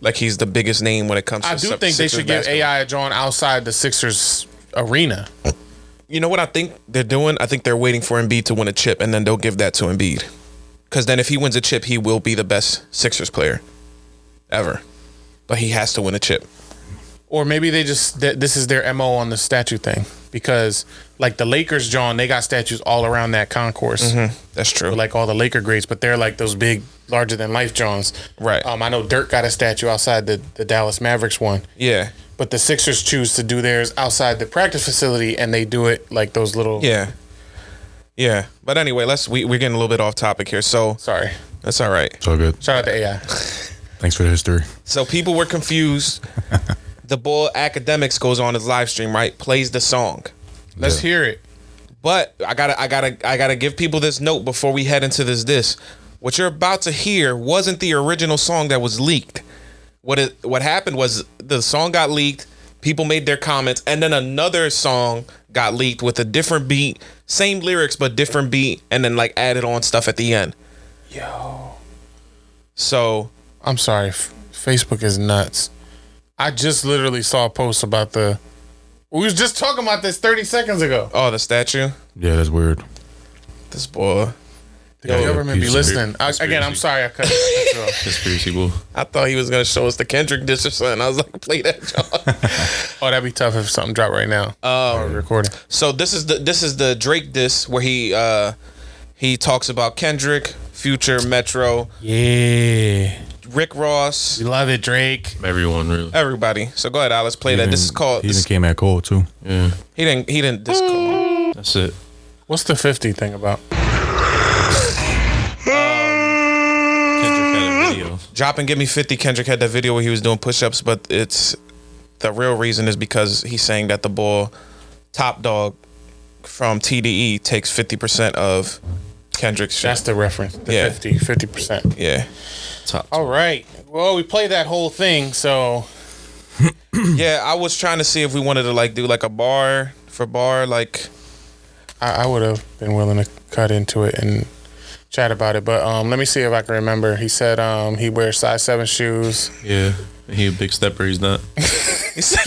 Like he's the biggest name when it comes to I do think they Sixers should give basketball. AI a John outside the Sixers arena. You know what I think they're doing? I think they're waiting for Embiid to win a chip, and then they'll give that to Embiid. Because then if he wins a chip, he will be the best Sixers player ever. But he has to win a chip. Or maybe they just this is their MO on the statue thing because like the Lakers, John, they got statues all around that concourse, That's true. with, like all the Laker greats, but they're like those big, larger than life Johns. Right. I know Dirk got a statue outside the Dallas Mavericks one, Yeah. but the Sixers choose to do theirs outside the practice facility, and they do it like those little. Yeah. Yeah. But anyway, we're getting a little bit off topic here. So Sorry. that's all right. It's all good. Shout out to AI. Thanks for the history. So people were confused. The Bull Academics goes on his live stream, right? Plays the song. Let's hear it. But I gotta give people this note before we head into this. What you're about to hear wasn't the original song that was leaked. What happened was the song got leaked, people made their comments, and then another song got leaked with a different beat, same lyrics but different beat, and then like added on stuff at the end. Yo. So I'm sorry. Facebook is nuts. I just literally saw a post about the. We was just talking about this 30 seconds ago. oh, the statue. Yeah, that's weird. This boy. The government be piece of listening. Again, I'm sorry I cut you off. Conspiracy ball. I thought he was gonna show us the Kendrick diss or something. I was like, play that, John. Oh, that'd be tough if something dropped right now. Or recording. So this is the Drake diss where he talks about Kendrick, Future, Metro, Yeah. Rick Ross, We love it, Drake. Everyone really. everybody. So go ahead, Alice, play that. This is called. He even came at Cole too. Yeah. He didn't diss Cole. That's it. What's the 50 thing about? Kendrick had a video. Drop and Give Me 50. Kendrick had that video where he was doing push-ups, but it's the real reason is because he's saying that the boy Top Dog from TDE takes 50% of Kendrick's shit. That's the reference. The Yeah. 50%. Yeah. Top. All right. Well, we played that whole thing, so Yeah, I was trying to see if we wanted to like do like a bar for bar, like I would have been willing to cut into it and chat about it. But let me see if I can remember. He said he wears size 7 shoes. Yeah. He a big stepper. He's not. you say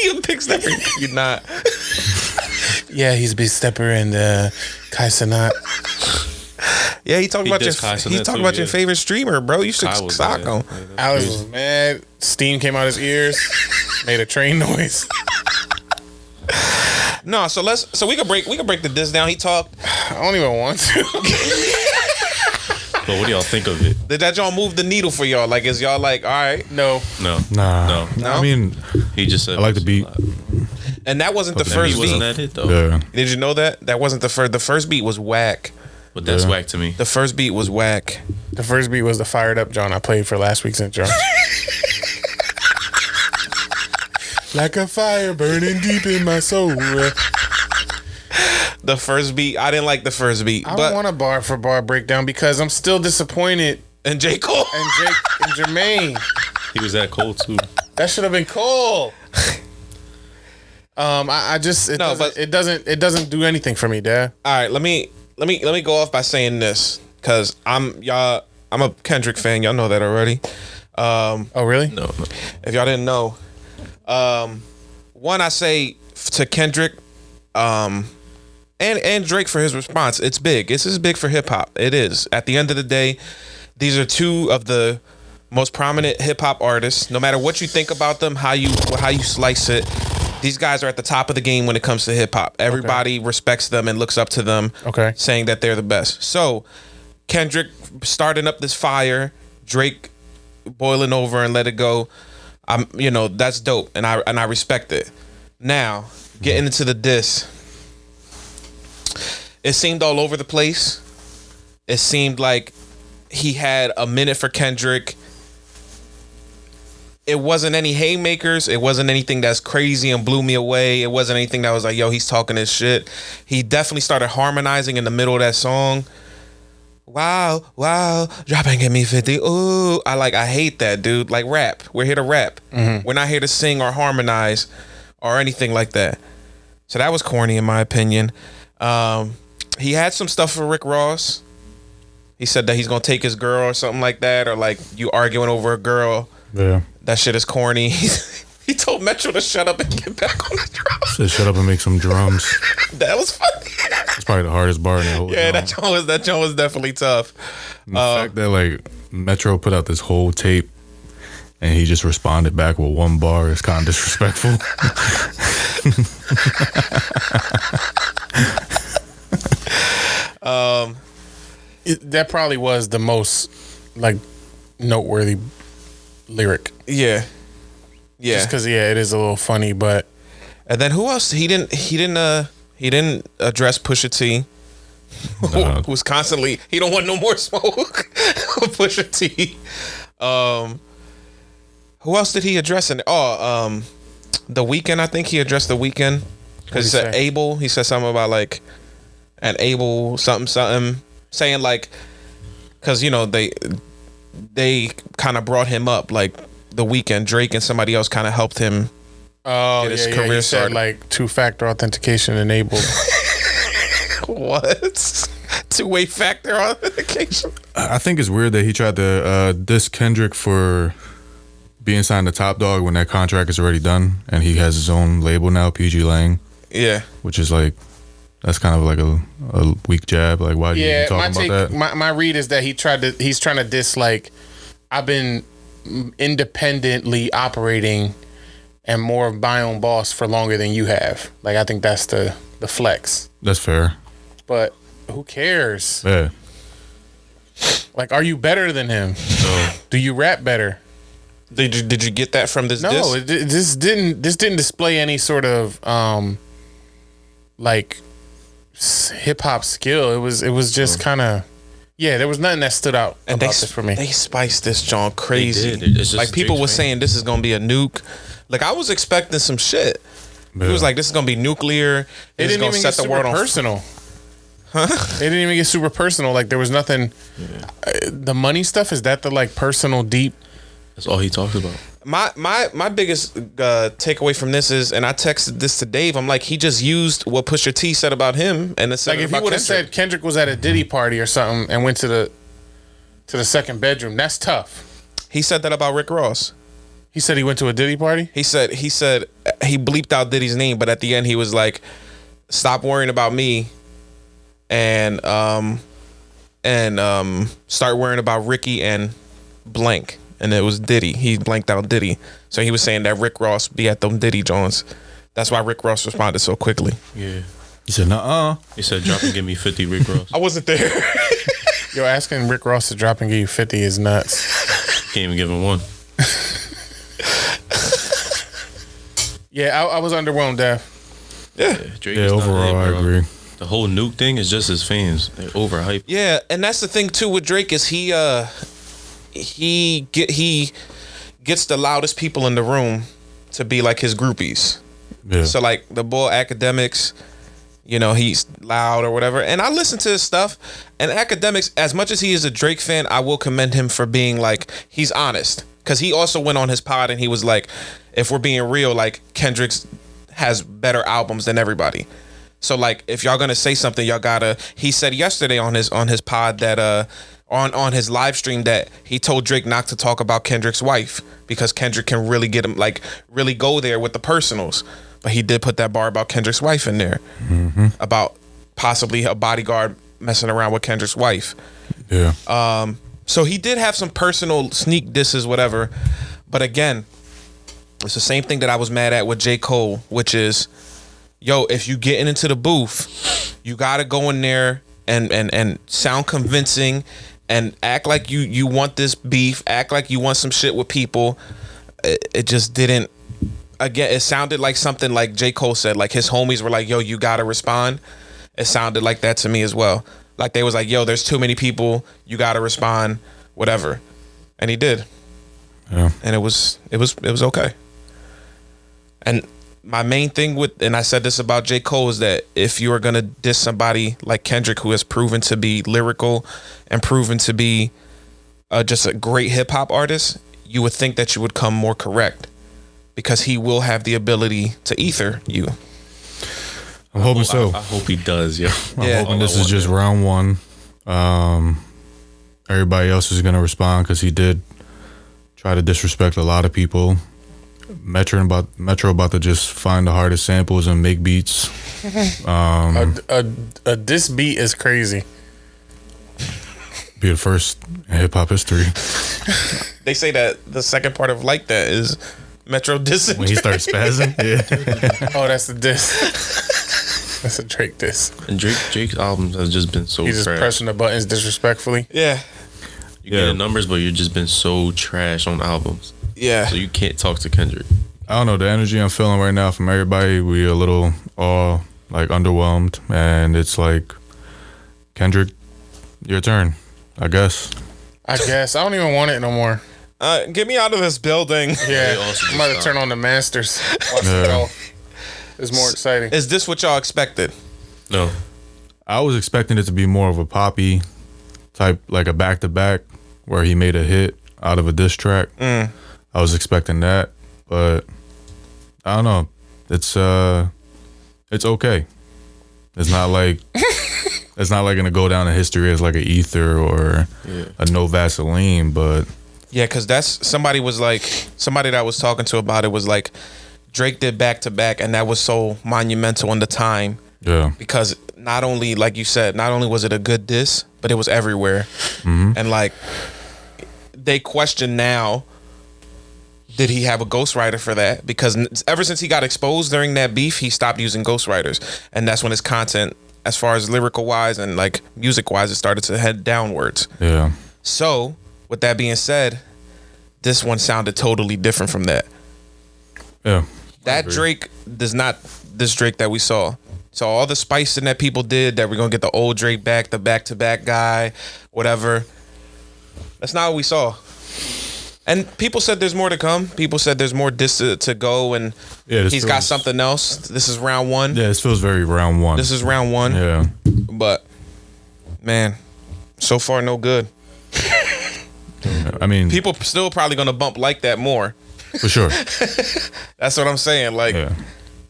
you big stepper. You're not. Yeah, he's a big stepper and Kai Cenat. Yeah, he talked He about dissed Kai Cenat he talked too, about your yeah. favorite streamer, bro. You should Kai was sock bad. him. Alex was mad. Steam came out his ears. Made a train noise. No, so we can break the diss down. He talked. I don't even want to. But what do y'all think of it? Did that y'all move the needle for y'all? Like, is y'all like, all right? No. No. Nah. No. I mean, He just said. I like the beat. And that wasn't the Okay. first He wasn't beat. at it though. Yeah. Did you know that? That wasn't the first. The first beat was whack. But that's Yeah. whack to me. The first beat was whack. The first beat was the Fired Up John I played for last week's intro. Like a fire burning deep in my soul. The first beat, I didn't like the first beat. I but don't want a bar for bar breakdown because I'm still disappointed and J. Cole. in Jake and Jermaine. He was that cold too. That should have been Cole. I just No, it doesn't do anything for me, Dad. All right, let me go off by saying this because I'm a Kendrick fan. Y'all know that already. Oh really? No. If y'all didn't know, one I say to Kendrick, and Drake for his response. It's big. This is big for hip hop. It is. At the end of the day, these are two of the most prominent hip hop artists. No matter what you think about them, how you slice it, these guys are at the top of the game when it comes to hip hop. Everybody respects them and looks up to them. Okay. Saying that they're the best. So Kendrick starting up this fire, Drake boiling over and let it go. That's dope, and I respect it. Now, getting into the diss. It seemed all over the place. It seemed like he had a minute for Kendrick. It wasn't any haymakers. It wasn't anything that's crazy and blew me away. It wasn't anything that was like, yo, he's talking his shit. He definitely started harmonizing in the middle of that song. Wow, drop and give me 50. Ooh, I hate that, dude. Like, rap. We're here to rap. We're not here to sing or harmonize or anything like that. So that was corny in my opinion. He had some stuff for Rick Ross. He said that he's gonna take his girl or something like that, or like you arguing over a girl. Yeah. That shit is corny. He told Metro to shut up and get back on the drums. Said shut up and make some drums. That was funny. It's probably the hardest bar in the whole Yeah, song. that joint was definitely tough. The fact that like Metro put out this whole tape and he just responded back with one bar is kind of disrespectful. That probably was the most like noteworthy lyric. Yeah. Just because it is a little funny, but And then who else? He didn't address Pusha T. Who's constantly he don't want no more smoke. Pusha T. Who else did he address in The Weeknd? I think he addressed The Weeknd because he said Abel. He said something about like an Abel something saying like because they kind of brought him up like The Weeknd, Drake, and somebody else kind of helped him Oh, get his yeah, career he said started. like 2-factor authentication enabled. What? 2-way factor authentication? I think it's weird that he tried to diss Kendrick for being signed to Top Dog when that contract is already done, and he has his own label now, PG Lang, Yeah. which is like, that's kind of like a weak jab. Like, why do you Yeah, even my talk about take, that? my read is that he's trying to diss like, I've been independently operating and more of my own boss for longer than you have. Like, I think that's the flex. That's fair. But who cares? Yeah. Like, Are you better than him? No. Do you rap better? Did you get that from this No, diss? this didn't display any sort of like hip hop skill. It was just kind of, yeah. There was nothing that stood out And about this for me. they spiced this joint crazy. They did. It's just Like, people Drake's was fame. saying this is gonna be a nuke. Like, I was expecting some shit. It was like, this is gonna be nuclear. It This is didn't gonna even set get the super world on personal. It didn't even get super personal. Like, there was nothing. The money stuff, is that the like personal deep? That's all he talks about. My biggest takeaway from this is, and I texted this to Dave, I'm like, he just used what Pusha T said about him, and it's Like, if he would have said Kendrick was at a Diddy party or something and went to the second bedroom, that's tough. he said that about Rick Ross. He said he went to a Diddy party. He said he bleeped out Diddy's name, but at the end he was like, "Stop worrying about me, and start worrying about Ricky and blank." And it was Diddy. He blanked out Diddy, so he was saying that Rick Ross be at them Diddy Jones. That's why Rick Ross responded so quickly. Yeah. He said, nuh-uh. He said, drop and give me 50, Rick Ross. I wasn't there. Yo, asking Rick Ross to drop and give you 50 is nuts. Can't even give him one. Yeah, I was underwhelmed, Def. Yeah, Drake Yeah, is not overall, it, I bro. agree. The whole nuke thing is just his fans. They're overhyped. Yeah, and that's the thing too with Drake is he gets the loudest people in the room to be like his groupies. Yeah. So like the boy Academics, you know, he's loud or whatever. And I listen to his stuff. And Academics, as much as he is a Drake fan, I will commend him for being like, he's honest. Because he also went on his pod and he was like, if we're being real, like Kendrick's has better albums than everybody. So like, if y'all gonna say something, y'all gotta. He said yesterday on his pod that on his live stream that he told Drake not to talk about Kendrick's wife because Kendrick can really get him, like, really go there with the personals. But he did put that bar about Kendrick's wife in there, about possibly a bodyguard messing around with Kendrick's wife. Yeah. So he did have some personal sneak disses, whatever. But again, it's the same thing that I was mad at with J. Cole, which is, yo, if you getting into the booth, you gotta go in there and sound convincing and act like you want this beef, act like you want some shit with people. It just didn't. Again, it sounded like something like J. Cole said, like his homies were like, yo, you gotta respond. It sounded like that to me as well. Like they was like, yo, there's too many people, you gotta respond, whatever. And he did. Yeah. And it was okay. And my main thing with, and I said this about J. Cole, is that if you are gonna diss somebody like Kendrick, who has proven to be lyrical and proven to be just a great hip hop artist, you would think that you would come more correct, because he will have the ability to ether you. I'm hoping so. I hope he does, yo. I'm Yeah. hoping this is just round one. Everybody else is gonna respond because he did try to disrespect a lot of people. Metro about to just find the hardest samples and make beats. A diss beat is crazy. Be the first in hip hop history They say that the second part of Like That is Metro dissing. when he starts spazzing. Yeah. Oh, that's the diss. That's a Drake diss. And Drake's albums has just been so He's just trash. pressing the buttons disrespectfully. Yeah, You get the numbers, but you've just been so trash on albums. yeah. So you can't talk to Kendrick. I don't know, the energy I'm feeling right now from everybody, we a little all like underwhelmed, and it's like, Kendrick, your turn, I guess. I guess. I don't even want it no more. Get me out of this building. Yeah. also I'm about to just turn on the Masters. Watch it go. It's more exciting. Is this what y'all expected? No. I was expecting it to be more of a poppy type, like a back-to-back where he made a hit out of a diss track. I was expecting that, but I don't know. It's okay. It's not like it's not like gonna go down in history as like an ether or a no Vaseline, but Yeah, because that's somebody that was talking to about it was like Drake did back to back, and that was so monumental in the time. yeah, Because not only, like you said, not only was it a good diss, but it was everywhere. And like they question now, did he have a ghostwriter for that? Because ever since he got exposed during that beef, he stopped using ghostwriters, and that's when his content, as far as lyrical wise and like music wise, it started to head downwards. yeah. So with that being said, this one sounded totally different from that. Yeah. That Drake does not this Drake that we saw. So all the spicing that people did, that we're gonna get the old Drake back, the back-to-back guy, whatever. That's not what we saw. And people said there's more to come. People said there's more diss to go, and Yeah, this he's got feels- something else. This is round one. Yeah, this feels very round one. This is round one. yeah. But man, so far no good. I mean, People still probably gonna bump like that more. for sure. That's what I'm saying. Like Yeah.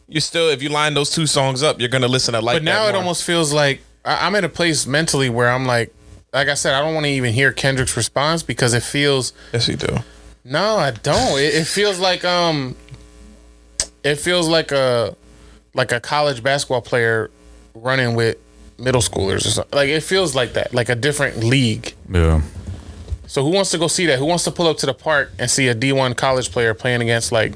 you still, if you line those two songs up, you're gonna listen to like. But now that it more. almost feels like I'm in a place mentally where I'm like I said, I don't want to even hear Kendrick's response because it feels. Yes, you do. No, I don't. It feels like a college basketball player running with middle schoolers or something. Like it feels like that, like a different league. Yeah. So who wants to go see that? Who wants to pull up to the park and see a D1 college player playing against like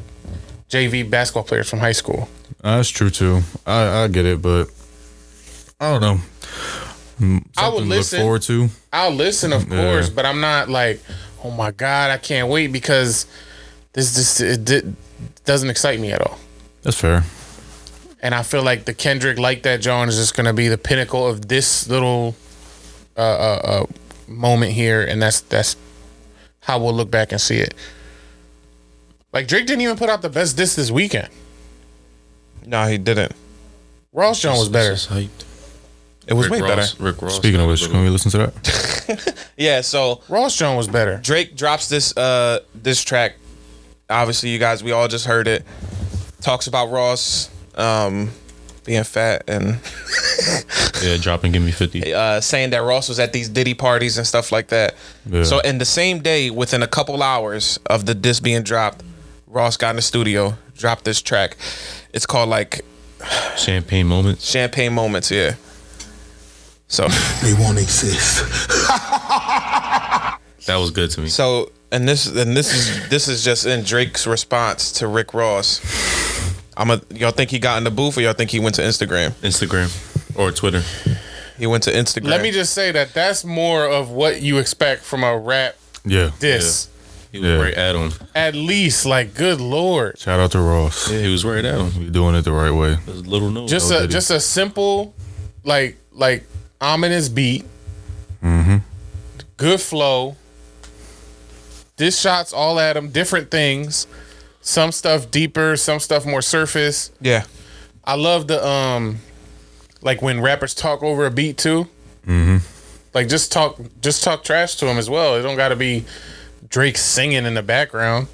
JV basketball players from high school? That's true too. I get it, but I don't know. I would Something to listen. look forward to. I'll listen, of course, but I'm not like, oh my God, I can't wait because it doesn't excite me at all. That's fair. And I feel like the Kendrick Like That John is just gonna be the pinnacle of this little moment here, and that's how we'll look back and see it. Like Drake didn't even put out the best diss this weekend. No, he didn't. Ross John was better. It's just hyped. It was Rick way Ross, better. Rick Ross. Speaking of which, can we listen to that? Yeah, so Ross John was better. Drake drops this track. Obviously, you guys, we all just heard it. Talks about Ross being fat and Yeah, drop and give me 50. saying that Ross was at these Diddy parties and stuff like that. Yeah. So in the same day, within a couple hours of the disc being dropped, Ross got in the studio, dropped this track. It's called like Champagne moments. Champagne Moments, yeah. So They won't exist. That was good to me. so and this is just in Drake's response to Rick Ross. Y'all think he got in the booth or y'all think he went to Instagram? Instagram or Twitter. He went to Instagram. Let me just say that's more of what you expect from a rap Yeah. diss. He was Yeah. right at him. At least, like, good Lord. Shout out to Ross. Yeah, he was right at him. You're doing it the right way. There's a little nose. Just a simple, like ominous beat. Good flow. Diss shots all at him, different things. Some stuff deeper, some stuff more surface. Yeah. I love the like when rappers talk over a beat too. Like just talk trash to him as well. It don't got to be Drake singing in the background.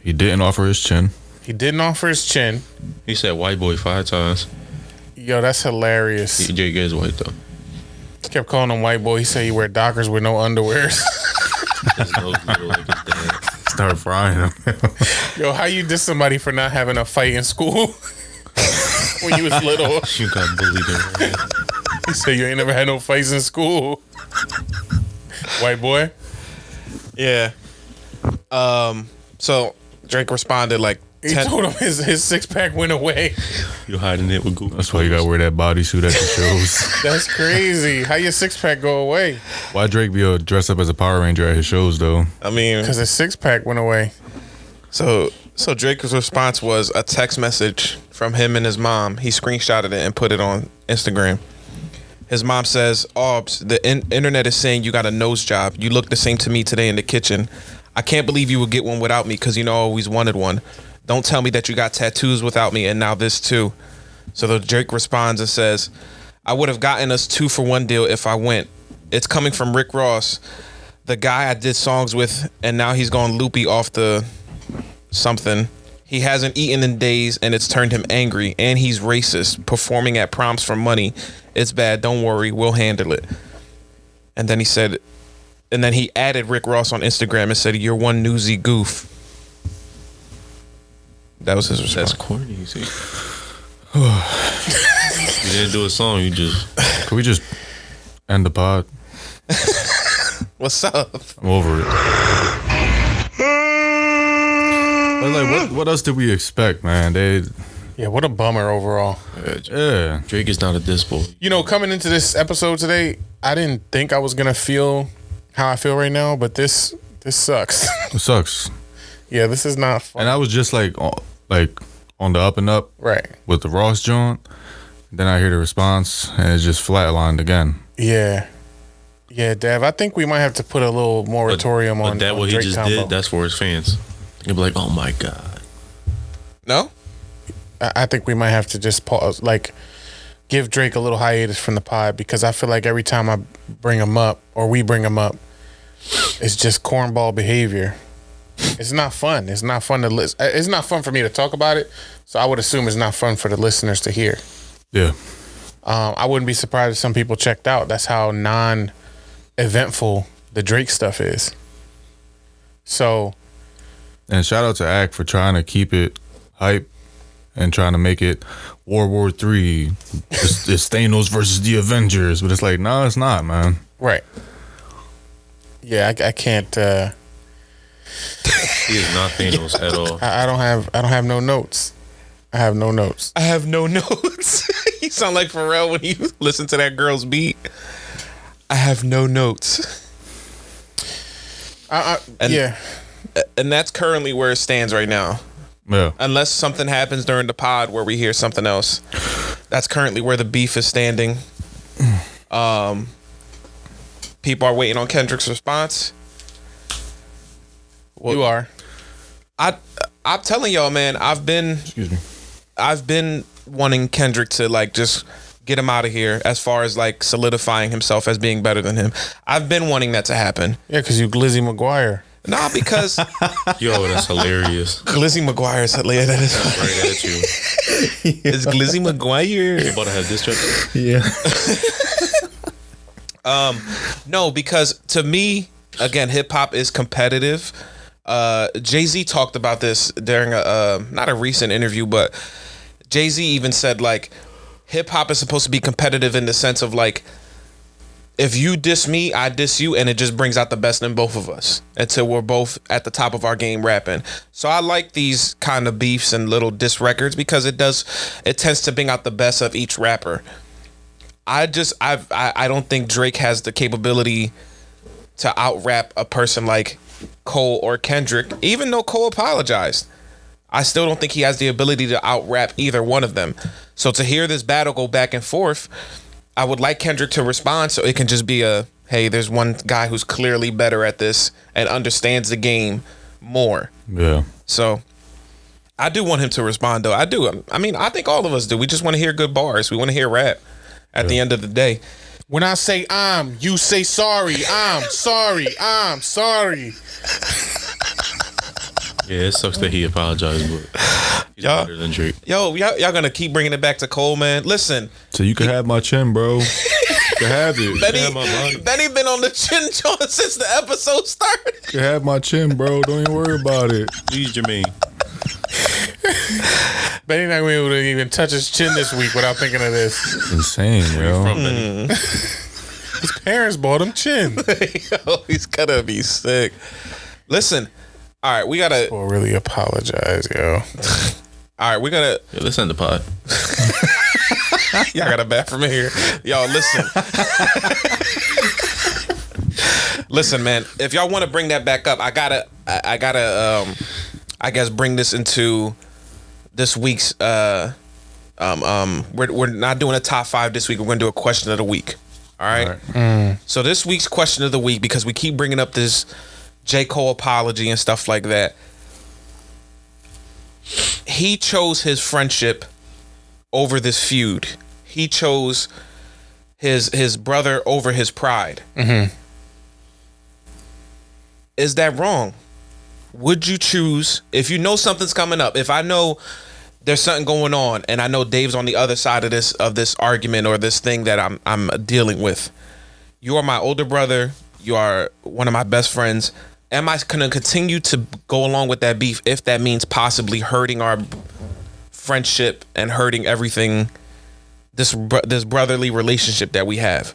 He didn't offer his chin. He didn't offer his chin. He said white boy 5 times. Yo, that's hilarious. Jake is white though. Kept calling him white boy. He said he wear Dockers with no underwears. His nose little like his dad. Start frying him. Yo, how you diss somebody for not having a fight in school when you was little? You got bullied in He said you ain't never had no fights in school. White boy. Yeah. So Drake responded like He 10 told him his six pack went away. You hiding it with Google. That's why you gotta wear that bodysuit at the shows. That's crazy. How your six pack go away? Why Drake be dressed up as a Power Ranger at his shows though? I mean, Because his six pack went away. so Drake's response was a text message from him and his mom. He screenshotted it and put it on Instagram. His mom says, "Obs, the internet is saying you got a nose job. You look the same to me today in the kitchen. I can't believe you would get one without me because you know I always wanted one. Don't tell me that you got tattoos without me and now this too." So the Drake responds and says, "I would have gotten us 2-for-1 deal if I went. It's coming from Rick Ross, the guy I did songs with, and now he's gone loopy off the something. He hasn't eaten in days and it's turned him angry, and he's racist, performing at proms for money. It's bad. Don't worry. We'll handle it. And then he said, and then he added Rick Ross on Instagram and said, "You're one newsy goof." That was his response. That's corny. You see, you didn't do a song. You just Can we just end the pod? What's up? I'm over it. But like, what else did we expect, man? Yeah, what a bummer overall. Yeah. Drake is not a dispo. You know, coming into this episode today, I didn't think I was gonna feel how I feel right now, but this sucks. It sucks. Yeah, this is not fun. And I was just like on the up and up Right. with the Ross joint. Then I hear the response and it's just flatlined again. Yeah. Yeah, Dev, I think we might have to put a little moratorium on But that on what he Drake just combo. did, that's for his fans. He'll be like, oh my God. No? I think we might have to just pause, like, give Drake a little hiatus from the pod, because I feel like every time I bring him up or we bring him up, it's just cornball behavior. It's not fun. It's not fun to listen. It's not fun for me to talk about it, so I would assume it's not fun for the listeners to hear. Yeah. I wouldn't be surprised if some people checked out. That's how non-eventful the Drake stuff is. So, And shout out to Act for trying to keep it hype and trying to make it World War III. It's Thanos versus the Avengers. But it's like, no, it's not, man. right. Yeah, I can't. He is not Thanos at all. I don't have no notes. I have no notes. I have no notes. You sound like Pharrell when you listen to that girl's beat. I have no notes. And- Yeah. And that's currently where it stands right now. Yeah. Unless something happens during the pod where we hear something else. That's currently where the beef is standing. People are waiting on Kendrick's response. You are. I'm telling y'all, man, I've been wanting Kendrick to like just get him out of here as far as like solidifying himself as being better than him. I've been wanting that to happen. Yeah, because you Glizzy McGuire. Nah, because Yo, that's hilarious. Glizzy McGuire is hilarious. That is Right at you. it's Glizzy McGuire. You about to have this check? Yeah. No, because to me, again, hip hop is competitive. Jay-Z talked about this during a not a recent interview, but Jay-Z even said like hip hop is supposed to be competitive in the sense of like, if you diss me, I diss you, and it just brings out the best in both of us until we're both at the top of our game rapping. So I like these kind of beefs and little diss records because it tends to bring out the best of each rapper. I don't think Drake has the capability to out rap a person like Cole or Kendrick, even though Cole apologized. I still don't think he has the ability to out rap either one of them. So to hear this battle go back and forth, I would like Kendrick to respond so it can just be a, hey, there's one guy who's clearly better at this and understands the game more. Yeah. So I do want him to respond though. I do. I mean, I think all of us do. We just want to hear good bars. We want to hear rap at the end of the day. When I say you say sorry. I'm sorry. I'm sorry. Yeah, it sucks that he apologized, but he's Y'all- better than Drake. Yo, y'all gonna keep bringing it back to Cole, man. Listen, So you can have my chin, bro. You can have it. Benny been on the chin joint since the episode started. You can have my chin, bro. Don't even worry about it. Please, Jermaine. Benny not gonna be able to even touch his chin this week without thinking of this. It's insane, yo. From Benny. His parents bought him chin. Yo, he's gonna be sick. Listen, all right, we gotta. Well, really apologize, yo. All right, we gotta. Yeah, let's end the pod. Y'all got a bathroom in here. Y'all listen. Listen, man. If y'all want to bring that back up, I gotta. I guess bring this into this week's. We're not doing a top 5 this week. We're gonna do a question of the week. All right. So this week's question of the week, because we keep bringing up this J. Cole apology and stuff like that. He chose his friendship over this feud. He chose his brother over his pride. Is that wrong? would you choose if you know something's coming up? If I know there's something going on, and I know Dave's on the other side of this argument or this thing that I'm dealing with. You are my older brother. You are one of my best friends. Am I gonna continue to go along with that beef if that means possibly hurting our friendship and hurting everything, this brotherly relationship that we have?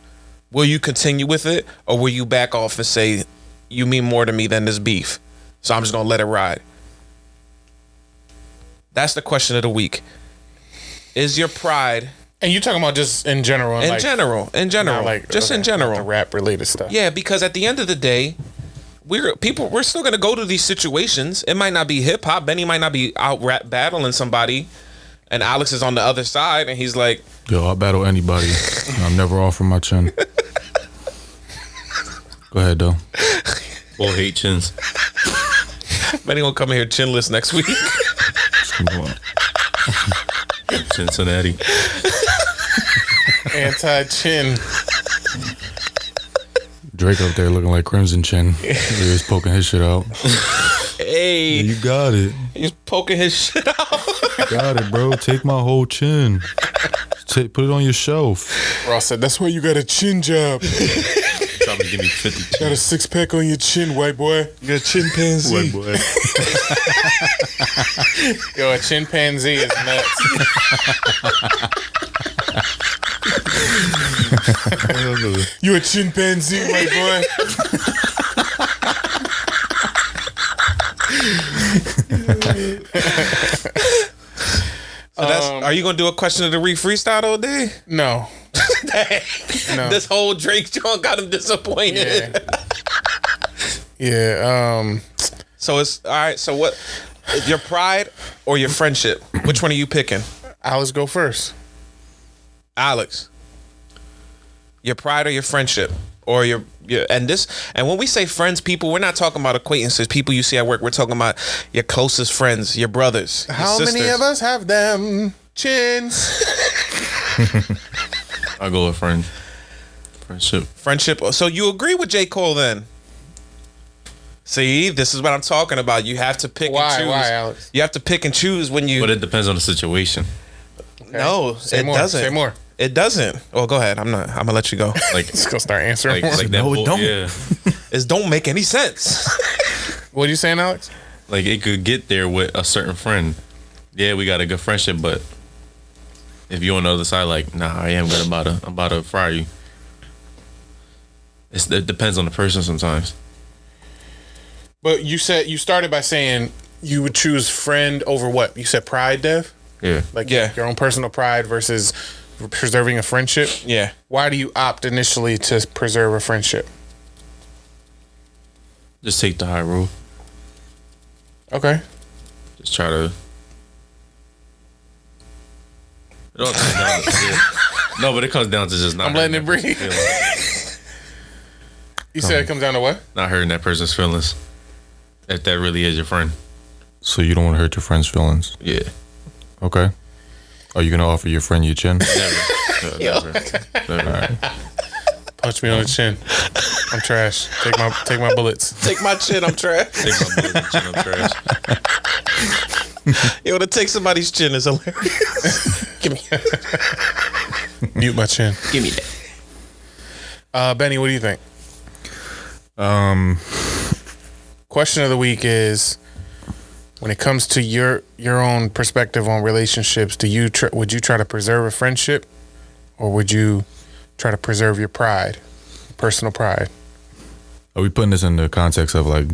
Will you continue with it, or will you back off and say, you mean more to me than this beef, so I'm just gonna let it ride? That's the question of the week. Is your pride And you talking about just in general? in general, not like just in not general? the rap related stuff. Yeah, because at the end of the day, we're still gonna go to these situations. It might not be hip hop. Benny might not be out rap battling somebody, and Alex is on the other side, and he's like, Yo, I'll battle anybody. I'm never off from my chin. Go ahead, though. All hate chins. Benny gonna come in here chinless next week. Come on. Cincinnati. Anti-chin. Drake up there looking like Crimson Chin. He was poking his shit out. Hey, You got it. he's poking his shit out. Got it, bro. Take my whole chin. Put it on your shelf. Ross said, "That's why you got a chin job. Trying to give me 50 Got a 6-pack on your chin, white boy." Your chimpanzee. White boy. Yo, a chimpanzee is nuts. You a chimpanzee, white boy? So are you gonna do a question of the week freestyle all day? No. No. This whole Drake joint got him disappointed. Yeah. So it's all right. So what? Your pride or your friendship? Which one are you picking, Alex, go first. Alex? Your pride or your friendship, or your and when we say friends, people, we're not talking about acquaintances, people you see at work. We're talking about your closest friends, your brothers. Your How many sisters. of us have them chins? I'll go with friendship. Friendship. So you agree with J. Cole then? See, this is what I'm talking about. You have to pick and choose. Why, Alex? You have to pick and choose when you. But it depends on the situation. No, Say it more. doesn't. Say more. It doesn't. Well, go ahead. I'm gonna let you go. Like, Just gonna start answering more. like that. No, it don't. Yeah. It don't make any sense. What are you saying, Alex? Like, it could get there with a certain friend. Yeah, we got a good friendship, but if you're on the other side, like, nah, I am good I'm about to fry you. It depends on the person sometimes. But you started by saying you would choose friend over what? You said pride, Dev? Yeah. Like Yeah. your own personal pride versus preserving a friendship? Yeah. Why do you opt initially to preserve a friendship? Just take the high road. Okay. Just try to. It all comes down to, yeah. No, but it comes down to just not. I'm letting hurting it that breathe. person's feelings. You said it comes down to what? Not hurting that person's feelings. If that really is your friend. So you don't want to hurt your friend's feelings. Yeah. Okay. Are you gonna offer your friend your chin? Never. Never. Punch me on the chin. I'm trash. Take my bullets. Take my chin. I'm trash. Take my bullet and chin, I'm trash. Yo, to take somebody's chin is hilarious. Give me. Mute my chin. Give me that. Benny, what do you think? Question of the week is: when it comes to your own perspective on relationships, would you try to preserve a friendship, or would you try to preserve your pride, personal pride? Are we putting this in the context of like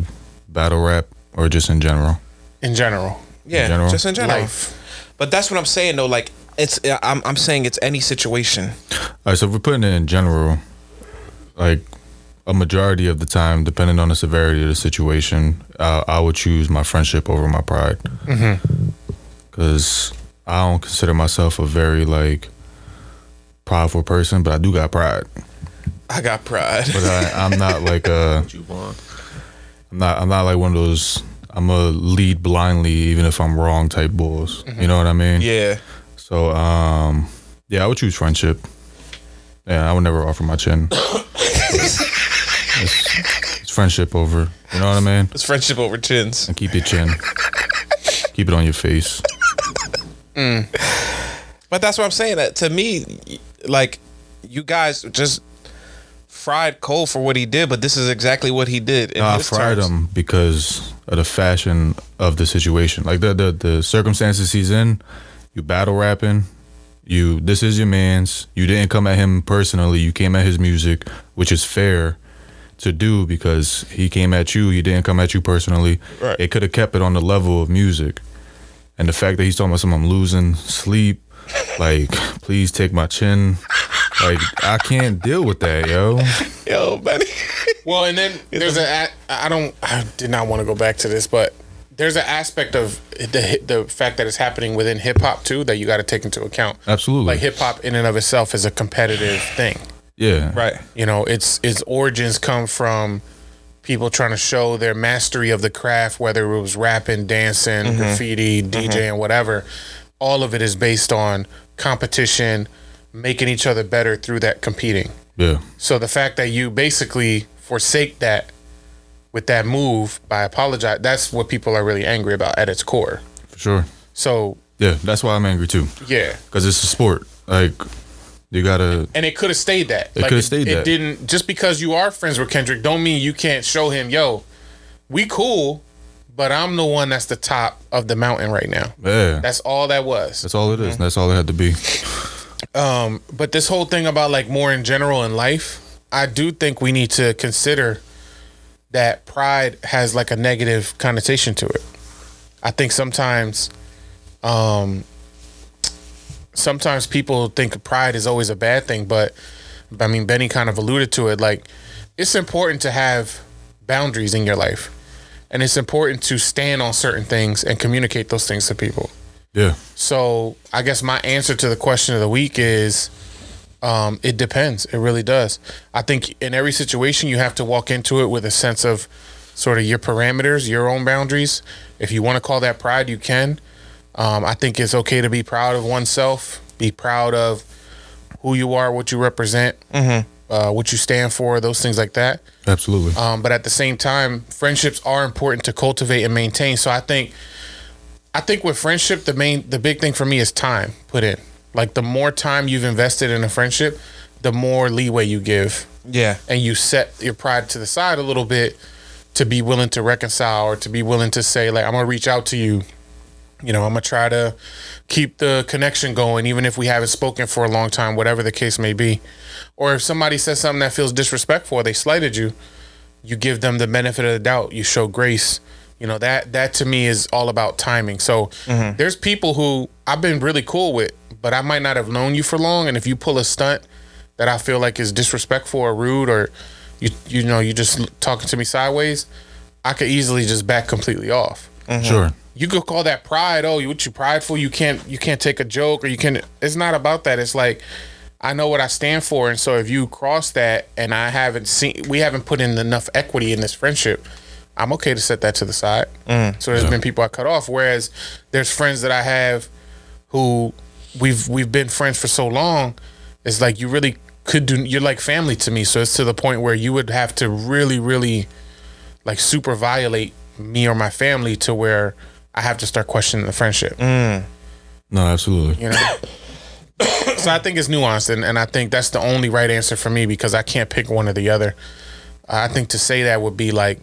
battle rap or just in general? In general, Yeah, general? just in general. life. But that's what I'm saying though. Like I'm saying it's any situation. All right, so if we're putting it in general, like a majority of the time, depending on the severity of the situation, I would choose my friendship over my pride. Because I don't consider myself a very like prideful person, but I do got pride. I got pride. But I'm not like a. You want. I'm not like one of those. I'm a lead blindly even if I'm wrong type bulls. You know what I mean? Yeah. So yeah, I would choose friendship. Yeah, I would never offer my chin. It's friendship over. You know what I mean? It's friendship over chins. And keep your chin. Keep it on your face. But that's what I'm saying. That to me, like, you guys just fried Cole for what he did, but this is exactly what he did. In I his fried terms. him because of the fashion of the situation. Like the circumstances he's in, you battle rapping, this is your man's. You didn't come at him personally, you came at his music, which is fair to do because he came at you, he didn't come at you personally. Right. It could have kept it on the level of music. And the fact that he's talking about something, I'm losing sleep, like, please take my chin. Like, I can't deal with that, yo. Yo, buddy. Well, and then there's I did not want to go back to this, but there's an aspect of the fact that it's happening within hip hop too that you got to take into account. Absolutely. Like hip hop in and of itself is a competitive thing. Yeah. Right. You know, its origins come from people trying to show their mastery of the craft, whether it was rapping, dancing, graffiti, DJing, whatever. All of it is based on competition, making each other better through that competing. Yeah. So the fact that you basically forsake that with that move by apologize, that's what people are really angry about at its core. For sure. So Yeah, that's why I'm angry too. yeah. Because it's a sport. Like, you gotta. And it could have stayed that. It coulda stayed It that. didn't, just because you are friends with Kendrick don't mean you can't show him, yo, we cool, but I'm the one that's the top of the mountain right now. Yeah. That's all that was. That's all it is. That's all it had to be. But this whole thing about like more in general in life, I do think we need to consider that pride has like a negative connotation to it. I think sometimes people think pride is always a bad thing, but I mean, Benny kind of alluded to it. Like, it's important to have boundaries in your life, and it's important to stand on certain things and communicate those things to people. Yeah. So I guess my answer to the question of the week is, it depends. It really does. I think in every situation you have to walk into it with a sense of sort of your parameters, your own boundaries. If you want to call that pride, you can. I think it's okay to be proud of oneself, be proud of who you are, what you represent, what you stand for, those things like that. Absolutely. But at the same time, friendships are important to cultivate and maintain. So I think with friendship, the big thing for me is time put in. Like, the more time you've invested in a friendship, the more leeway you give. Yeah. And you set your pride to the side a little bit to be willing to reconcile, or to be willing to say, like, I'm going to reach out to you. You know, I'm going to try to keep the connection going, even if we haven't spoken for a long time, whatever the case may be. Or if somebody says something that feels disrespectful, or they slighted you, you give them the benefit of the doubt. You show grace. You know, that to me is all about timing. So there's people who I've been really cool with, but I might not have known you for long. And if you pull a stunt that I feel like is disrespectful or rude, or you know, you just talking to me sideways, I could easily just back completely off. Sure. You could call that pride. Oh, what you prideful? You can't take a joke, or you can. It's not about that. It's like, I know what I stand for, and so if you cross that, and we haven't put in enough equity in this friendship, I'm okay to set that to the side. So there's been people I cut off. Whereas there's friends that I have who we've been friends for so long. It's like, you really could do. You're like family to me. So it's to the point where you would have to really, really, like, super violate me or my family to where I have to start questioning the friendship. No, absolutely. You know. So I think it's nuanced, and I think that's the only right answer for me, because I can't pick one or the other. I think to say that would be like,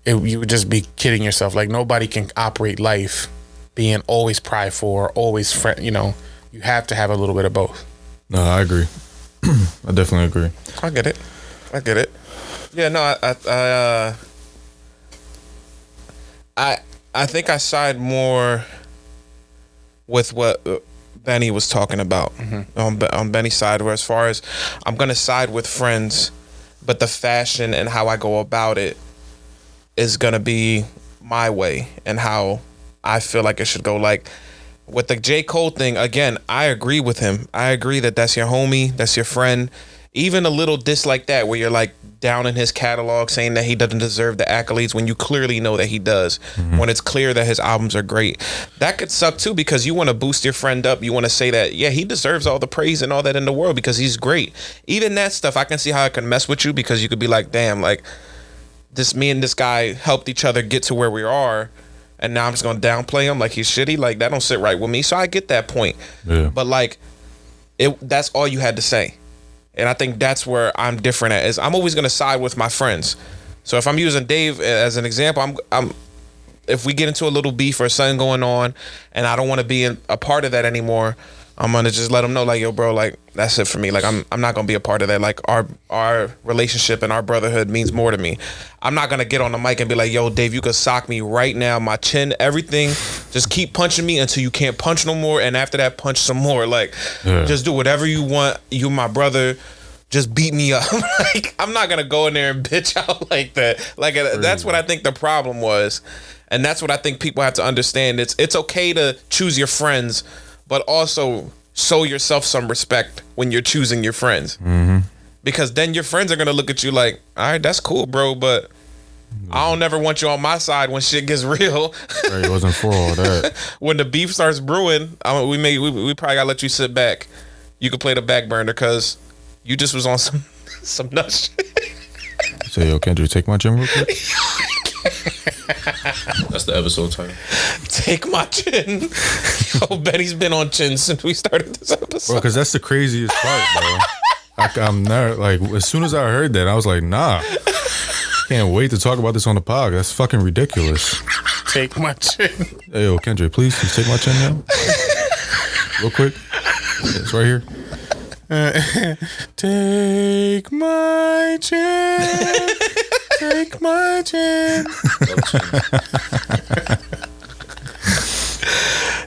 you would just be kidding yourself. Like, nobody can operate life being always prideful or always you know, you have to have a little bit of both. No, I agree. I definitely agree. I get it. Yeah, no, I think I side more with what Benny was talking about on Benny's side, where as far as I'm gonna side with friends, but the fashion and how I go about it is gonna be my way and how I feel like it should go. Like, with the J. Cole thing, again, I agree with him. I agree that that's your homie, that's your friend. even a little diss like that, where you're like down in his catalog, saying that he doesn't deserve the accolades when you clearly know that he does. When it's clear that his albums are great, that could suck too, because you want to boost your friend up. You want to say that, yeah, he deserves all the praise and all that in the world because he's great. Even that stuff, I can see how it can mess with you, because you could be like, damn, like me and this guy helped each other get to where we are, and now I'm just gonna downplay him like he's shitty. Like, that don't sit right with me. So I get that point. Yeah. But like, that's all you had to say. And I think that's where I'm different at, is I'm always gonna side with my friends. So if I'm using Dave as an example, I'm if we get into a little beef or something going on and I don't want to be a part of that anymore, I'm gonna just let him know, like, yo, bro, like, that's it for me. Like, I'm not gonna be a part of that. Like, our relationship and our brotherhood means more to me. I'm not gonna get on the mic and be like, yo, Dave, you could sock me right now, my chin, everything. Just keep punching me until you can't punch no more, and after that, punch some more. Like, just do whatever you want. You my brother. Just beat me up. Like, I'm not gonna go in there and bitch out like that. Like, that's what I think the problem was, and that's what I think people have to understand. It's okay to choose your friends, but also show yourself some respect when you're choosing your friends. Because then your friends are gonna look at you like, all right, that's cool, bro, but I don't never want you on my side when shit gets real. It wasn't for all that. When the beef starts brewing, we probably gotta let you sit back. You can play the back burner because you just was on some nut shit. Say, yo, Kendrick, take my gym real quick. That's the episode title. Take my chin. Yo, Betty's been on chin since we started this episode. Bro, because that's the craziest part, bro. I'm not, like, as soon as I heard that, I was like, nah. Can't wait to talk about this on the pod. That's fucking ridiculous. Take my chin. Hey, yo, Kendrick, please take my chin now. Real quick. It's right here. Take my chin. Take my chin.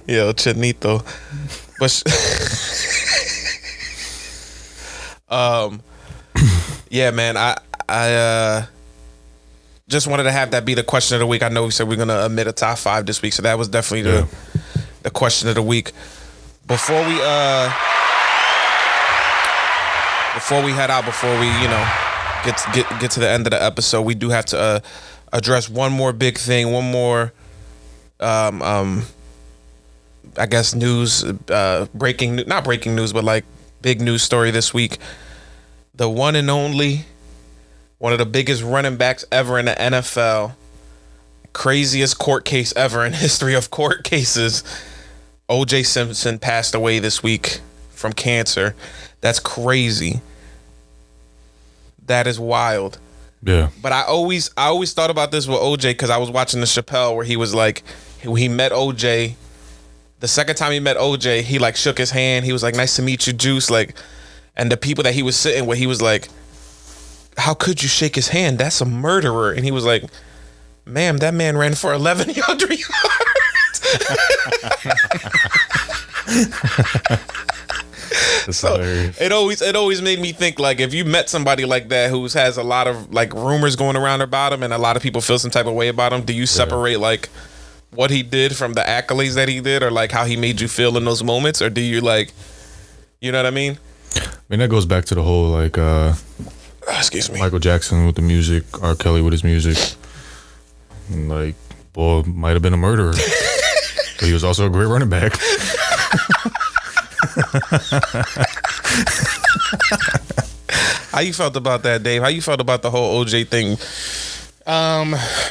Yo, Chinito. But yeah, man, I just wanted to have that be the question of the week. I know we said we're gonna admit a top 5 this week, so that was definitely the question of the week. Before we head out, before we get to the end of the episode, we do have to address one more big thing, one more I guess news, not breaking news, but like big news story this week. The one and only, one of the biggest running backs ever in the NFL, craziest court case ever in history of court cases, O.J. Simpson passed away this week from cancer. That's crazy. That is wild. Yeah. But I always thought about this with OJ, because I was watching the Chappelle where he was like, he met OJ. The second time he met OJ, he like shook his hand. He was like, nice to meet you, Juice. Like, and the people that he was sitting with, he was like, how could you shake his hand? That's a murderer. And he was like, ma'am, that man ran for 1,100 yards. So it always made me think, like, if you met somebody like that who has a lot of like rumors going around about him and a lot of people feel some type of way about him, do you separate like what he did from the accolades that he did, or like how he made you feel in those moments, or do you like, you know what I mean? I mean, that goes back to the whole like excuse me, Michael Jackson with the music, R. Kelly with his music. And, like, boy, might have been a murderer, but he was also a great running back. How you felt about that, Dave? How you felt about the whole OJ thing?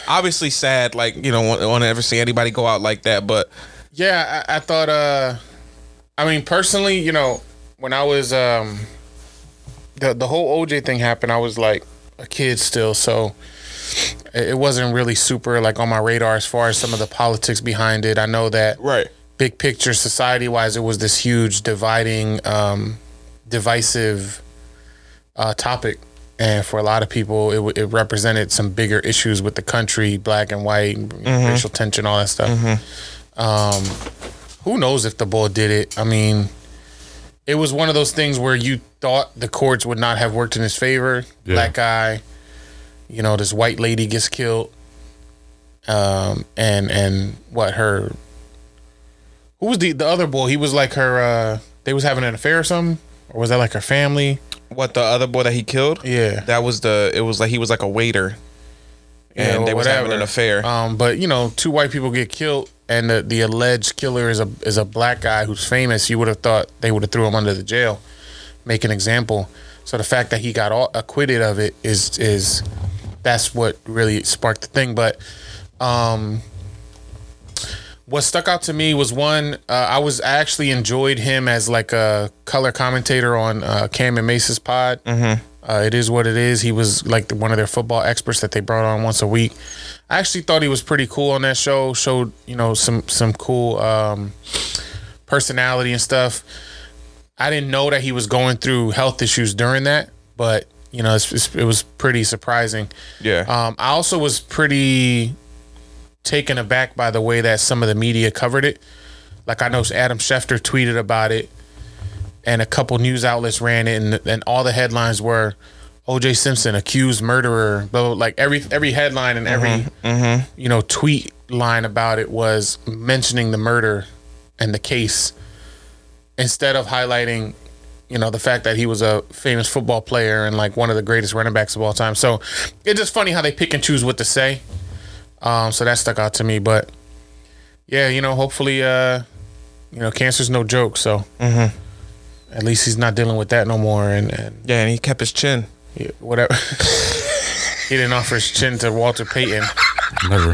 Obviously sad, like, you don't want to ever see anybody go out like that, but yeah, I thought I mean, personally, you know, when I was the whole OJ thing happened, I was like a kid still, so it wasn't really super like on my radar as far as some of the politics behind it. I know that big picture, society wise, it was this huge dividing, divisive topic, and for a lot of people, it represented some bigger issues with the country, black and white, racial tension, all that stuff. Who knows if the bull did it? I mean, it was one of those things where you thought the courts would not have worked in his favor. Yeah. Black guy, you know, this white lady gets killed, and what who was the other bull? He was like her. They was having an affair or something. or was that like her family? What, the other boy that he killed? Yeah. That was it was like he was like a waiter. And or they was having an affair. But you know, 2 white people get killed, and the alleged killer is a black guy who's famous. You would have thought they would have threw him under the jail, make an example. So the fact that he got acquitted of it is that's what really sparked the thing. But what stuck out to me was one, I actually enjoyed him as like a color commentator on Cam and Mace's pod. Mm-hmm. It is what it is. He was like one of their football experts that they brought on once a week. I actually thought he was pretty cool on that show. Showed, you know, some cool personality and stuff. I didn't know that he was going through health issues during that, but you know, it was pretty surprising. Yeah. I also was pretty taken aback by the way that some of the media covered it. Like, I know Adam Schefter tweeted about it, and a couple news outlets ran it, and all the headlines were O.J. Simpson accused murderer. Blah, blah, like every headline and every you know, tweet line about it was mentioning the murder and the case, instead of highlighting, you know, the fact that he was a famous football player and like one of the greatest running backs of all time. So it's just funny how they pick and choose what to say. So that stuck out to me. But yeah, you know, hopefully, you know, cancer's no joke. So at least he's not dealing with that no more. And yeah, and he kept his chin. yeah, whatever. He didn't offer his chin to Walter Payton. Never.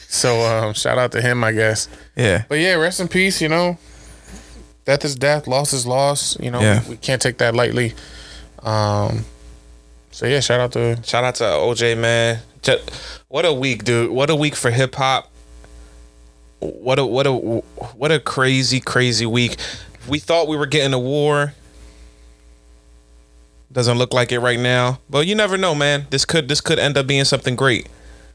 So shout out to him, I guess. Yeah. But yeah, rest in peace, you know. Death is death, loss is loss. You know, Yeah. we can't take that lightly. So yeah, shout out to OJ, man. What a week, dude. What a week for hip hop. What a crazy week. We thought we were getting a war. Doesn't look like it right now. But you never know, man. This could end up being something great.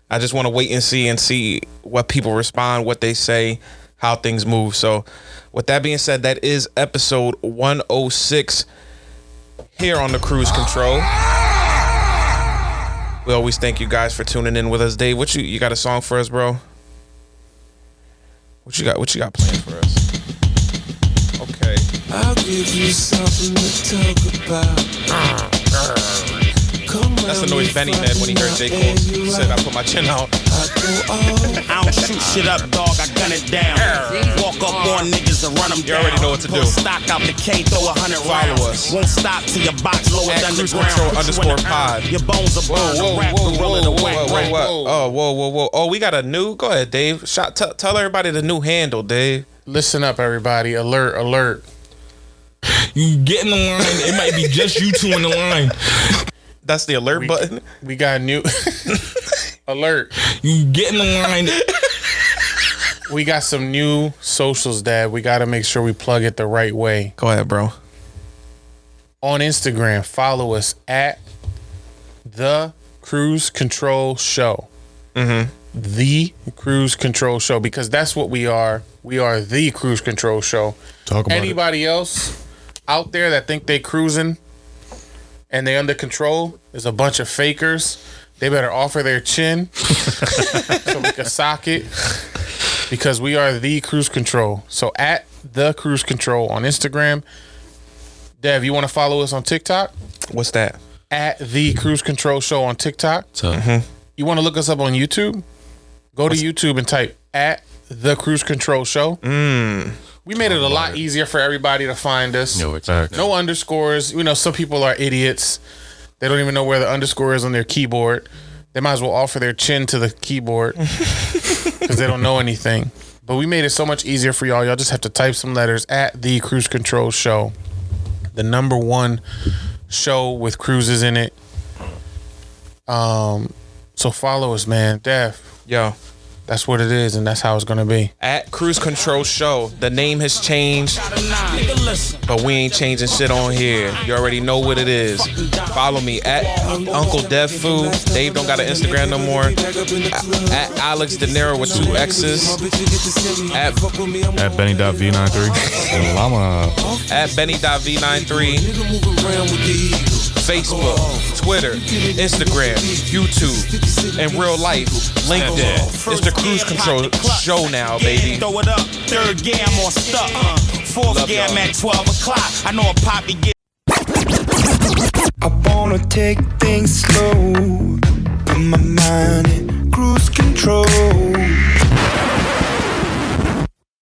I just want to wait and see what people respond, what they say, how things move. So with that being said, that is episode 106 here on the Cruise Control. We always thank you guys for tuning in with us. Dave, what you got a song for us, bro? What you got playing for us? Okay. I'll give you something to talk about. That's the noise Benny made when he heard J. Cole said, I put my chin out. I don't shoot shit up, dog. I gun it down. Walk up on niggas and run them down. You already know what to do. Pull stock out the K, throw 100 rounds. Follow us. Won't stop till your box lower At than the Cruise ground. Control Put you in the _pod. Your bones are burned. The rap gorilla, the whack rap. Whoa. Oh, we got a new. Go ahead, Dave. Tell everybody the new handle, Dave. listen up, everybody. Alert. You get in the line. It might be just you two in the line. That's the alert button. We got new alert. You get in the line. We got some new socials, Dad. We got to make sure we plug it the right way. Go ahead, bro. On Instagram, follow us at The Cruise Control Show. The Cruise Control Show, because that's what we are. We are The Cruise Control Show. Talk about Anybody else out there that think they cruising and they under control is a bunch of fakers. They better offer their chin so we can sock it, because we are The Cruise Control. So at The Cruise Control on Instagram. Dev, you want to follow us on TikTok? What's that? At The Cruise Control Show on TikTok. So You want to look us up on YouTube? Go to YouTube and type at The Cruise Control Show. We made it a lot easier for everybody to find us. No underscores. You know, some people are idiots. They don't even know where the underscore is on their keyboard. They might as well offer their chin to the keyboard because they don't know anything. But we made it so much easier for y'all. Y'all just have to type some letters at The Cruise Control Show. The #1 show with cruises in it. So follow us, man. Dev, Yo. that's what it is, and that's how it's going to be. At Cruise Control Show. The name has changed, but we ain't changing shit on here. You already know what it is. Follow me at Uncle Dev Fu. Dave don't got an Instagram no more. At Alex De Niro with 2 X's. At Benny.V93. And Llama. At Benny.V93. Facebook, Twitter, Instagram, YouTube, and real life, LinkedIn. It's the Cruise Control Show now, baby. Throw it up, third gear, I'm on stuck. fourth Love gear, I'm y'all. at 12 o'clock. I know a poppy get. I wanna take things slow, put my mind in cruise control.